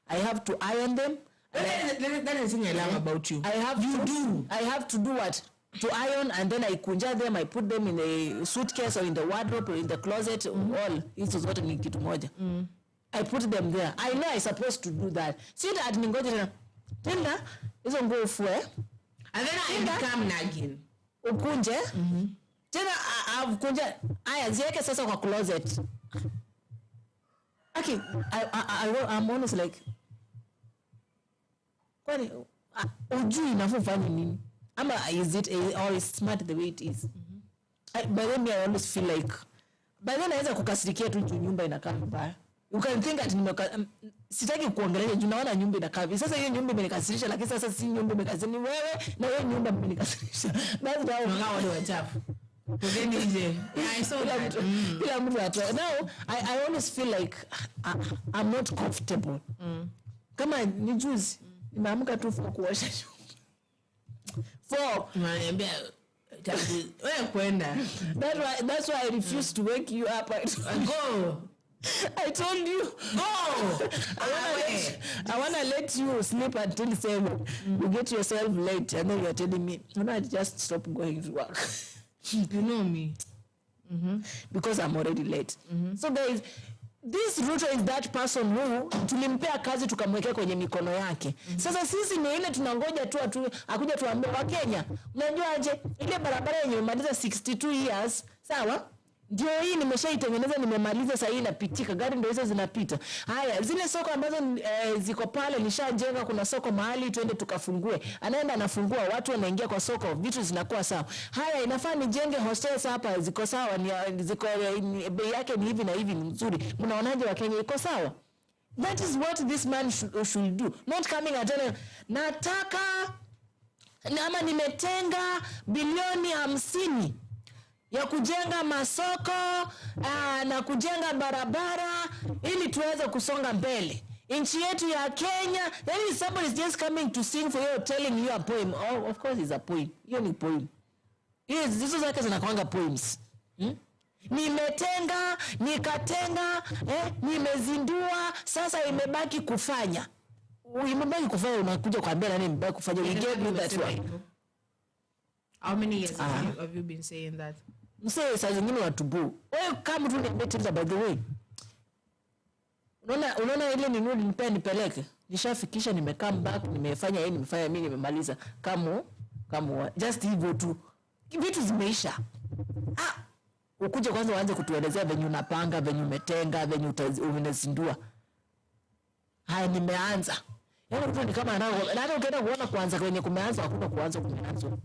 I have to iron them.
That is thing I love about you.
I have to do what? To iron and then I kunja them, I put them in a suitcase or in the wardrobe or in the closet all. Hizo zote ni kitu moja. I put them there. I know I'm supposed to do that. See that ningoje tena hizo nguo ufue.
And then I become nagging.
Ukunje. Tena akunja. Aya ziweke sasa kwa closet. Okay, I'm honest like kwani ujui nafanya nini? Ama is it or is smart the way it is? By then I always feel like by then naweza kukasirikia tu nyumba inakaa mbaya. You can think that sitaki kuongelea juu naona nyumba inakaa hivi. Sasa hiyo nyumba imenikasirisha lakini sasa si nyumba imekasirisha ni wewe na hiyo nyumba imenikasirisha. That's how
wale wachafu. I saw that.
Now I always feel like I'm not comfortable. Kama ni juzi nimeamka tu kuosha that's why I refuse to wake you up.
Go.
I told you, go. I want to let you sleep until 7. You get yourself late, and then you're telling me, I just stop going to work.
You know me.
Because I'm already late. So guys, this Ruto is that person who tulimpea kazi tukamwekea kwenye mikono yake. Sasa sisi ni ile tunangoja tu akuja tuambie wa Kenya, unajua aje ile barabara yenye imemaliza 62 years, sawa? Ndio hii nimeshaitengeneza, nimemaliza, sasa hii inapitika, gari ndio hizo zinapita. Haya, zile soko ambazo ziko pale nishajenga, kuna soko mahali twende tukafungue. Anaenda anafungua, watu wanaingia kwa soko, vitu zinakuwa sawa. Haya, inafaa nijenge hostels hapa, ziko sawa, ziko bei yake ni hivi na hivi, ni nzuri. Mnaonaje wa Kenya iko sawa? That is what this man should do. Not coming and telling, nataka ama nimetenga bilioni 50 ya kujenga masoko na kujenga barabara ili tuweze kusonga mbele nchi yetu ya Kenya. Then somebody is just coming to sing for you, telling you a poem. Oh, of course it's a poem. Hiyo ni poem. Hizo zake zinakuanga poems. Nimetenga, nikatenga, nimezindua, sasa imebaki kufanya. Imebaki kufanya, unakuja kuambia nani imebaki kufanya? We gave you that one.
How many years have you been saying that?
Msee saa zingine watubu. Wewe kama tu ni by the way. Unaona ile ninudi nipeleke. Nishafikisha, nimecome back, nimefanya hii, nimefanya mimi, nimemaliza. Kama just hivyo tu. Vitu zimeisha. Ukuje kwanza uanze kutuelezea venye unapanga, venye umetenga, venye unazindua. Haya, nimeanza. Yaani mtu ni kama anao, na hata ukienda kuona kuanza kwenye kumeanza, hakuna kuanza kumeanza.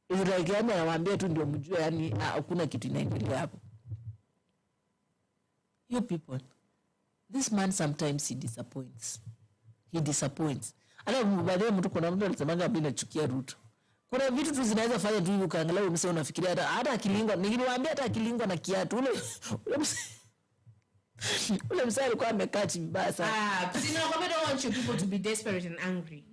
Israeli yani anawaambia tu ndio mjue, yani hakuna kitu inaendelea hapo. You people, this man sometimes he disappoints. Ana baadaye mtu, kuna mtu alisemanga bila chukia Ruto. Kuna vitu tu zinaweza fanya tu ukaangalia umse unafikiria hata akilingwa. Niliwaambia hata akilingwa na kiatu ule msee alikuwa amekaa chini vibaya sana.
I don't want you people to be desperate and angry.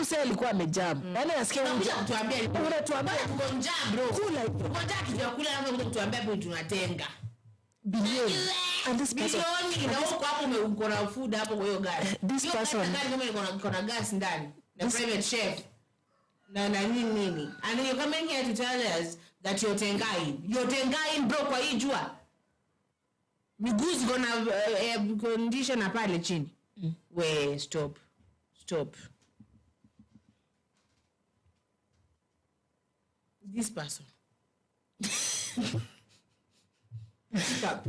Msee alikuwa amejam. Yaani nasikia
unatuambia uko njaa bro.
Kula hiyo.
Uko njaa kitu ya kula, na kutuambia hapo tunatenga
bilioni. And this person
bilioni na huko hapo uko na food hapo kwa hiyo gari.
This person
kama iko na gas ndani na private chef na nini. And you coming here to tell us that you're tengai bro kwa hii jua. Miguzi gonna condition na pale chini. We stop. This person. Stop.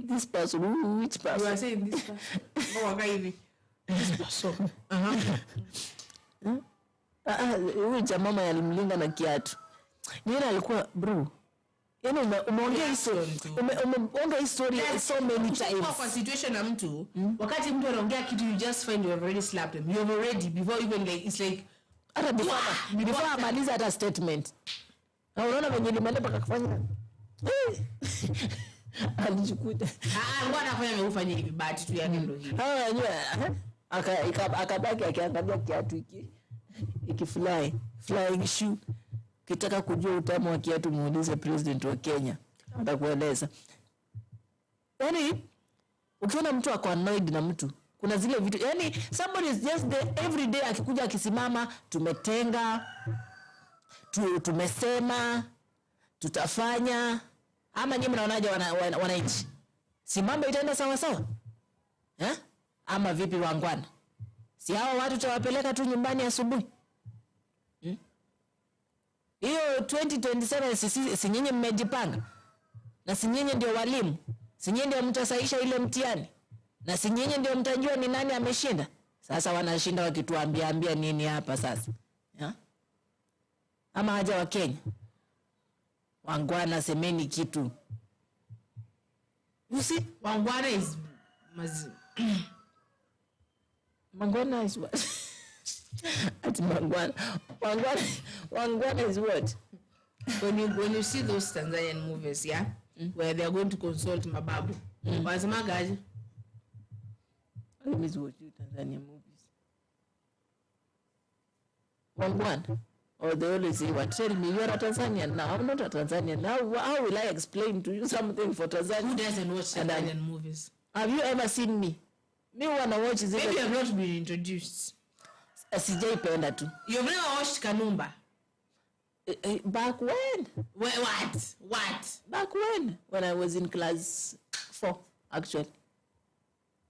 This person, which person?
You are saying this person. No, wakahivi. This person.
Huyu jamaa yalimlinga na kiatu. Yeye alikuwa bro. Yaani umeongea history so many times.
Kwa situation na mtu, wakati mtu anaongea kitu, you just find you have already slapped him. You have already, before even like, it's like
hata before amaliza hata statement. Na unaona venye limeenda akafanya alichukuta.
Ngoja afanye amefanya hivi bahati tu yake ndio hii.
Akabaki akiangalia kiatu flying shoe. Kitaka kujua utamu wa kiatu, muulize president wa Kenya, atakueleza. Yaani ukiona mtu ako annoyed na mtu, kuna zile vitu, yaani somebody is just there every day akikuja akisimama, tumetenga, tumesema, tutafanya. Ama nyinyi mnaonaje wananchi? Si mambo itaenda sawa sawa? Ama vipi wangwana? Si hao watu tutawapeleka tu nyumbani asubuhi? Hiyo 2027 si nyinyi mmejipanga? Na si nyinyi ndio walimu? Si nyinyi ndio mtasaisha ile mtihani? Na si nyinyi ndio mtajua ni nani ameshinda? Sasa wanashinda wakituambia nini hapa sasa? Ama haja wa Kenya? Wangwana, semeni kitu. You see,
wangwana is
Mangwana is what? At Mangwana is what?
when you see those Tanzanian movies, yeah, where they are going to consult Mababu, what's my guy?
Let me watch you Tanzanian movies. One. Or they always say, "What? Tell me, you're a Tanzanian now. I'm not a Tanzanian now. How will I explain to you something for Tanzania?"
Who doesn't watch Tanzanian movies?
Have you ever seen me? Me wanna watch is
maybe you have not been introduced.
Sijaipenda tu.
You've never watched Kanumba?
Back when?
What?
Back when? When I was in class 4, actually.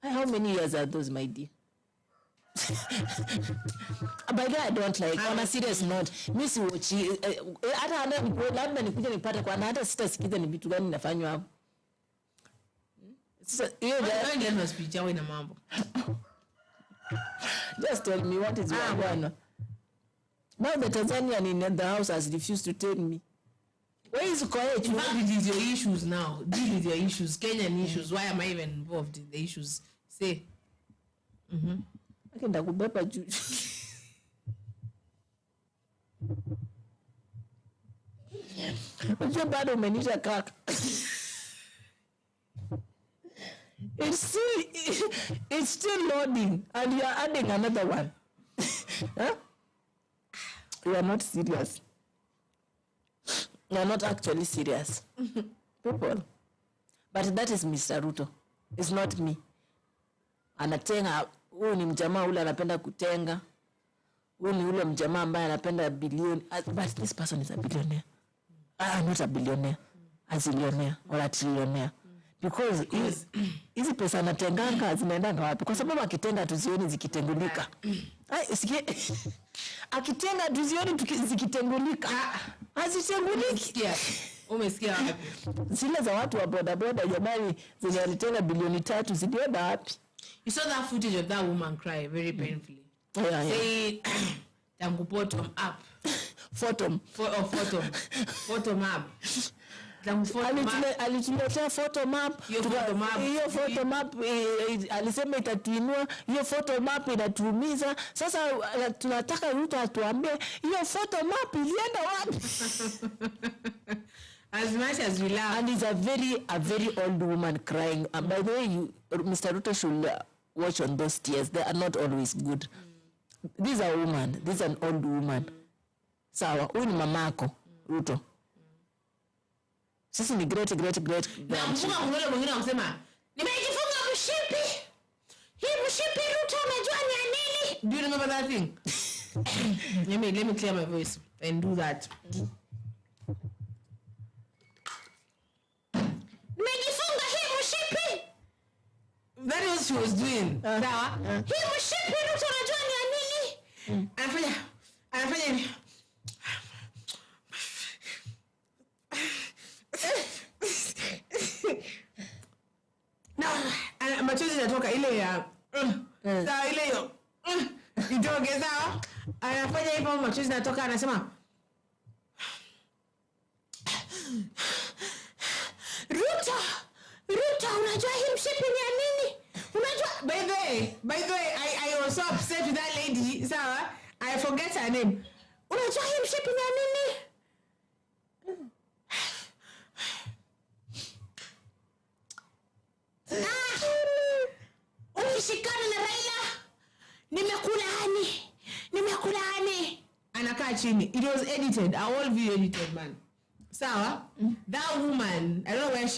How many years are those, my dear? By the way, I don't like, on a serious note, misi watchi, hata labda nikuja nipate kwa hata sitasikiza ni vitu gani nafanywa hapo. So,
must be jawi na mambo.
Just tell me what is going on. Now the Tanzanian in the house has refused to tell me. Where is Koech?
What is your issues now? Deal with your issues, Kenyan issues. Why am I even involved in the issues? Say.
Akenda kubeba juu. Unajua bado umenisha kaka. It's still loading and you are adding another one. Huh? You are not serious. You are not actually serious. People. But that is Mr. Ruto. It's not me. Anatenga, huyu ni mjamaa ule anapenda kutenga. Huyu ni ule mjamaa ambaye anapenda bilioni. But this person is a billionaire. I'm not a billionaire. A zillionaire or a trillionaire. Because hizi pesa anatenganga zinaendanga wapi? Kwa sababu akitenga tuzioni zikitengulika. Akitenga tuzioni zikitengulika. Hazitenguliki.
Umesikia wapi?
Zile za watu wa bodaboda jamani zenye alitenga bilioni 3 zilienda wapi?
You saw that footage of that woman cry very painfully. Say, tangu bottom up.
Bottom up. Alituletea photo map. Hiyo photo map alisema itatuinua. Hiyo photo map inatuumiza. Sasa tunataka Ruto atuambie hiyo photo map ilienda wapi?
As much as we laugh.
And it's a very old woman crying. By the way, Mr. Ruto should watch on those tears. They are not always good. This is a woman. This is an old woman. Sawa, huyu ni mamako Ruto. Sisi ni great.
Na mfunga mwenye mwingine anasema, "Nimejifunga mshipi. Hii mshipi Ruto unajua ni nini?" Do you remember that thing? Let me clear my voice and do that. Nimejifunga hii mshipi. That is what she was doing. Sawa? Hii mshipi Ruto unajua ni nini? Anafanya hivi. Na machozi yanatoka ile ya sawa ile hiyo itoke sawa, anafanya hivyo machozi yanatoka, anasema Ruto unajua hii mshipi ni ya nini? Unajua by the way I was so upset with that lady, sawa, I forget her name. Unajua hii mshipi ni ya nini? Unishikana na Raila. Nimekulaani. Anakaa chini. It was edited. A whole video edited, man. Sawa? That woman, I don't know where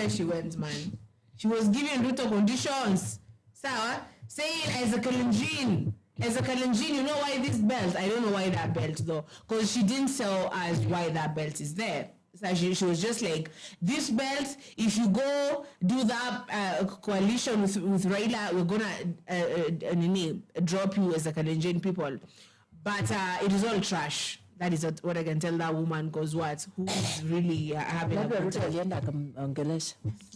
she went, man. She was giving Ruto conditions. Sawa? Saying as a Kalenjin, you know why this belt? I don't know why that belt though. Because she didn't tell us why that belt is there. So she was just like, this belt, if you go do that coalition with Raila, we're gonna drop you as a Kalenjin people. But it is all trash. That is what I can tell that woman, because who's really having a good time.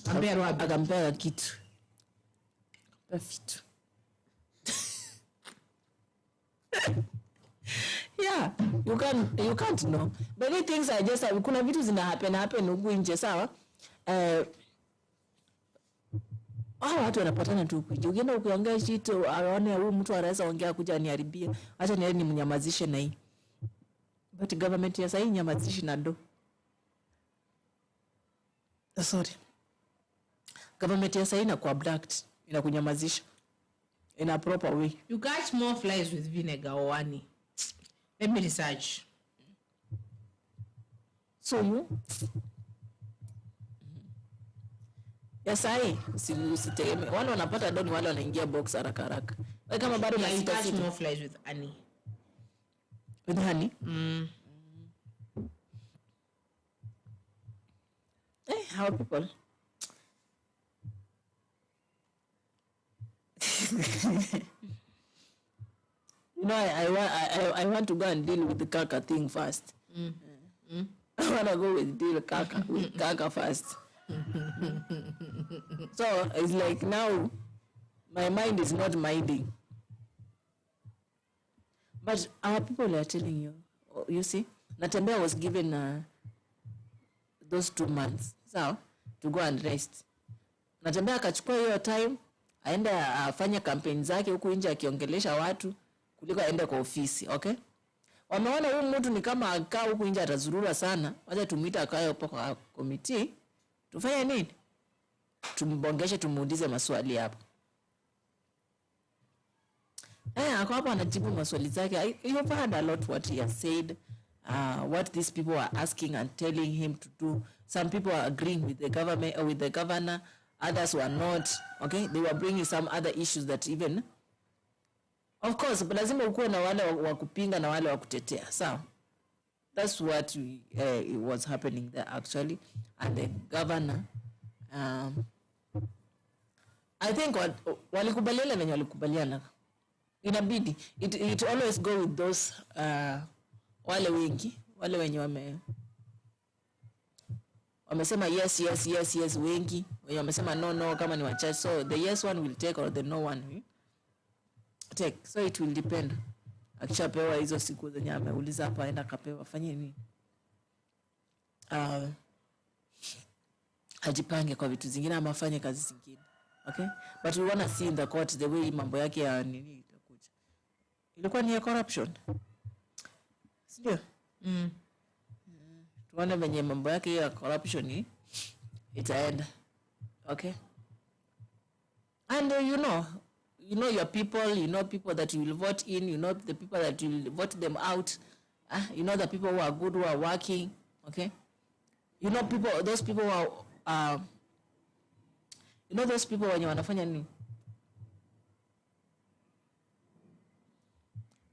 Akampea kitu. Perfect. Yeah, you can't know. Many things are just kuna vitu zina happen huku nje, sawa? Watu wanapatana tu huku nje. Ukienda ukiongea kitu aone huyu mtu anaweza ongea kuja niharibie. Acha niende nimnyamazishe na hii. But government ya sahi nyamazishi na do. Sorry. Government ya sahi inaku abduct, inakunyamazisha in a proper way.
You catch more flies with vinegar or honey. Let me research.
So you ya sahi usitegemee. Wale wanapata doni, wale wanaingia box haraka haraka. Wewe kama bado
Yeah, you
unasita
catch
sita
more flies with honey.
with honey. How people? You know, I want to go and deal with the kaka thing first. I want to go with kaka first. So it's like now my mind is not minding. But our people are telling you, you see, Natembeya was given those 2 months so to go and rest. Natembeya akachukua hiyo time aende afanye campaign zake huku nje akiongelesha watu kuliko aende kwa ofisi, okay? Wameona huyu mtu ni kama akaa huku nje atazurura sana, wacha tumuita akae hapo kwa committee. Tufanye nini? Tumbongeshe, tumuulize maswali hapo. Ako hapo anajibu maswali zake. You've heard a lot what he has said, what these people are asking and telling him to do. Some people are agreeing with the government or with the governor, others were not. Okay, they were bringing some other issues that even, of course, but lazima ukuwe na wale wa kupinga na wale wa kutetea. So that's what was happening there actually. And the governor, I think walikubaliana wenye walikubaliana. Inabidi it always go with those wale wengi, wale wenye wamesema yes wengi, wenye wamesema no kama ni wachache. So the yes one will take or the no one will take. So it will depend. Akishapewa hizo siku zenye ameuliza hapa, aenda kapewa, fanye nini? Ajipange kwa vitu zingine ama afanye kazi zingine. Okay? But we want to see in the court the way mambo yake ya nini itakuja. Ilikuwa ni corruption. Sio? Tuone venye mambo yake ya corruption itaenda. Okay? And you know your people, you know people that you will vote in, you know the people that you will vote them out. You know the people who are good, who are working. Okay? You know those people who are you know those people wenye wanafanya nini?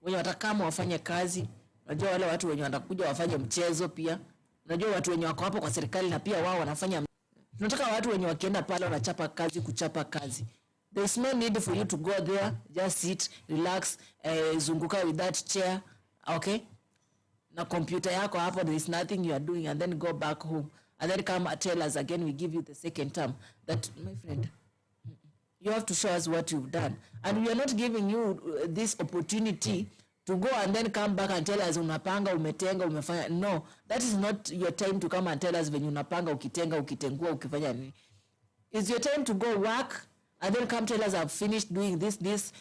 Wenye watakama wafanye kazi. Unajua wale watu wenye watakuja wafanye mchezo pia. Unajua watu wenye wako hapo kwa serikali na pia wao wanafanya. Tunataka watu wenye wakienda pale wanachapa kazi, kuchapa kazi. There is no need for you to go there, just sit, relax, zunguka with that chair, okay? Na computer yako hapo, there is nothing you are doing, and then go back home. And then come tell us again, we give you the second term. That, my friend, you have to show us what you've done. And we are not giving you this opportunity to go and then come back and tell us unapanga, umetenga, umefanya. No, that is not your time to come and tell us when unapanga, ukitenga, ukitengua, ukifanya nini. It's your time to go work and then come tell us I've finished doing this.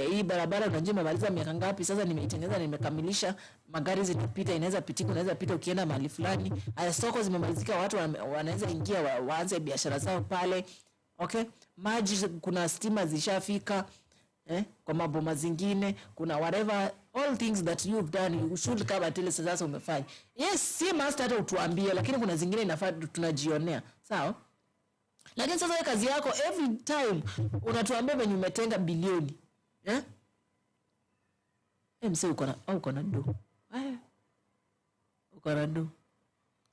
Hii barabara unajua nimemaliza miaka ngapi sasa, nimeitengeneza, nimekamilisha, magari zinapita, inaweza pitika, unaweza pita ukienda mahali fulani. Haya, soko zimemalizika, watu wanaweza ingia waanze biashara zao pale. Okay? Maji, kuna stima zishafika, kwa maboma zingine, kuna whatever, all things that you've done, you should come and tell us sasa umefanya. Yes, si must hata utuambie, lakini kuna zingine inafaa tunajionea. Sawa? Lakini sasa kazi yako every time unatuambia venye umetenga bilioni. Mse uko na do. Uko na do.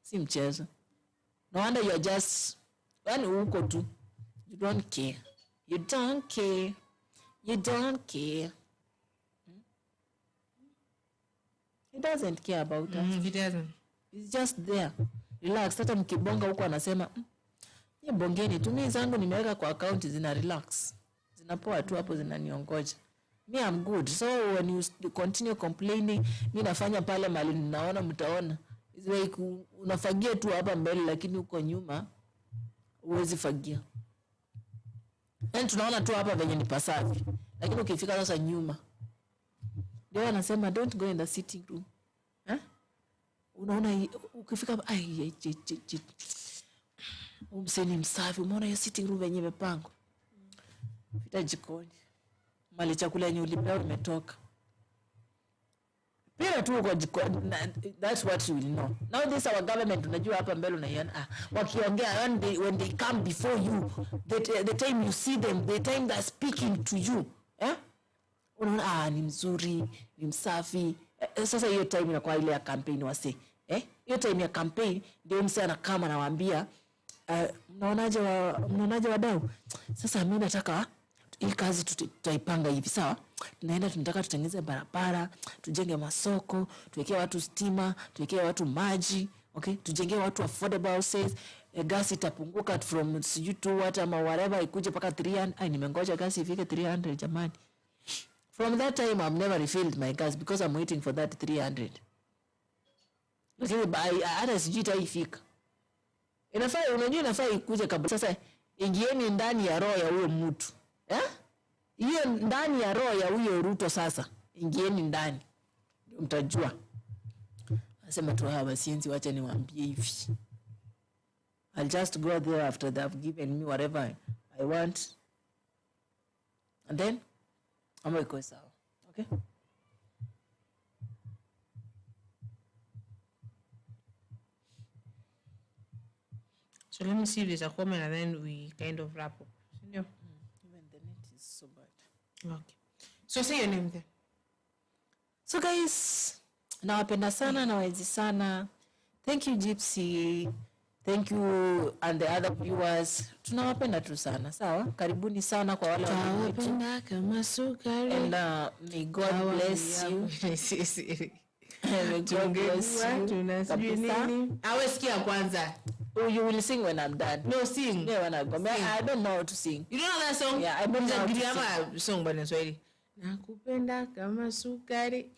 Si mchezo. No wonder you are just, yani uko tu. You don't care. You don't care. You don't care. He doesn't care about us.
He doesn't.
He's just there. Relax. Hata mkibonga huko anasema, ya bongeni, tumi zangu nimeweka kwa account zina relax. Zinapoa tu hapo zinaniongoja. Me I'm good. So when you continue complaining, mimi nafanya pale mali ninaona mtaona. It's like unafagia tu hapa mbele lakini uko nyuma huwezi fagia. Yani tunaona tu hapa venye ni pasafi. Lakini ukifika sasa nyuma, ndio wanasema don't go in the sitting room. unaona ukifika umseni msafi, umeona hiyo sitting room yenyewe imepangwa. Fita jikoni. Mali chakula yenye ulipewa imetoka. Pia tu kwa jikoni, that's what you will know. Now this our government, unajua hapa mbele unaiona wakiongea when they come before you, the time you see them, the time they're speaking to you, unaona ni mzuri, ni msafi. Sasa hiyo time inakuwa ile ya campaign wase. Hiyo time ya campaign ndio msee anakama anawaambia mnaonaje wadau? Sasa mimi nataka hii kazi tutaipanga hivi, sawa? Tunataka tutengeneze barabara, tujenge masoko, tuwekee watu stima, tuwekee watu maji, okay? Tujengee watu affordable houses, gas itapunguka from sijui tu hata ama whatever ikuje paka 300. Nimengoja gas ifike 300 jamani. From that time I've never refilled my gas because I'm waiting for that 300. Lakini hata sijui taifika. Inafaa ikuje kabla. Sasa ingieni ndani ya roho ya huyo mtu. Hiyo ndani ya roho ya huyo Ruto sasa. Ingieni ndani. Ndio mtajua. Nasema tu basienzi wacha niwaambie hivi. I'll just go there after they've given me whatever I want. And then I'm going to go sawa. Okay?
So let me see if there's a comment and then we kind of wrap up.
Even the net is so bad.
Okay. So say your name then.
So guys, nawapenda sana, nawaizi sana. Thank you Gypsy. Thank you and the other viewers. Tunawapenda tu sana. Sawa? Karibuni sana kwa wale
tunawapenda kama sukari.
And may God bless you. May God bless you.
Tunasijui nini. Awesikia kwanza.
You will sing when I'm done.
No, sing.
Yeah, when I go. I don't know how to sing.
You don't know that song?
Yeah, I don't know how to
sing. Song bwana Swahili. Nakupenda kama sukari.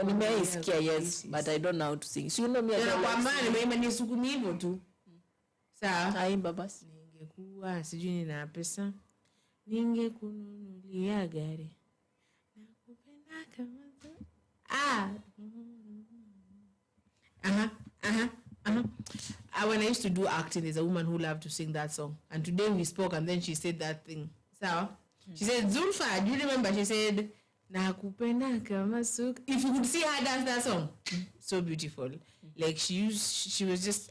Nimeisikia, yes, but I don't know how to sing. So you know me.
Kwa maana nimeimba ni sukumi hivyo tu. Sawa.
Haimba basi.
Ningekuwa sijui nina pesa, ningekununulia gari. Nakupenda kama when I used to do acting, there's a woman who loved to sing that song. And today we spoke and then she said that thing. So, she said, Zulfa, do you remember? She said, nakupenda kama suk. If you could see her dance that song, so beautiful. Like she was just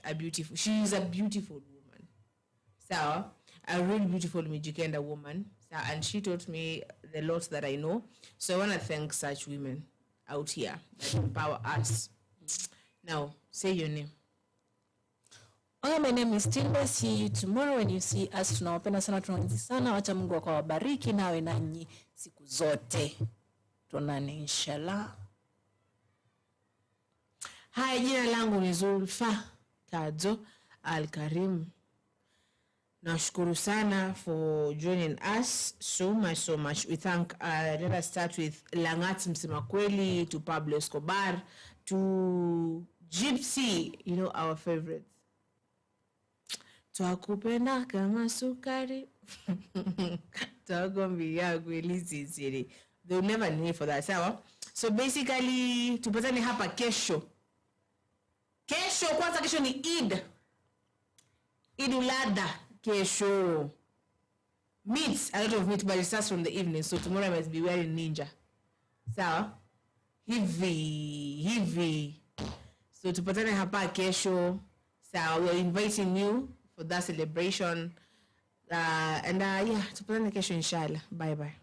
she is a beautiful woman. So, a really beautiful Mijikenda woman. So, and she taught me the lots that I know. So I want to thank such women out here that empower us. Now, say your name.
Okay, my name is Tilda. See you tomorrow when you see us. Tunawapenda sana, tunaenzi sana. Wacha Mungu akawabariki nawe nanyi siku zote. Tuonane inshallah.
Hi, jina langu ni Zulfa Kadzo Al-Karim. Nashukuru sana for joining us so much. We thank, let us start with Langat Msemakweli, to Pablo Escobar, to Gypsy, you know, our favorites. Twakupenda kama sukari. Twakwambia kweli sisi. They'll never need for that, sawa? So basically, tupatane hapa kesho. Kesho ni Eid. Idul-Adha. Kesho. Meat, a lot of meat, but it starts from the evening. So tomorrow I must be wearing ninja. Sawa? Hivi. So tupatane hapa kesho. So we are inviting you for that celebration. Yeah, tupatane kesho inshallah. Bye bye.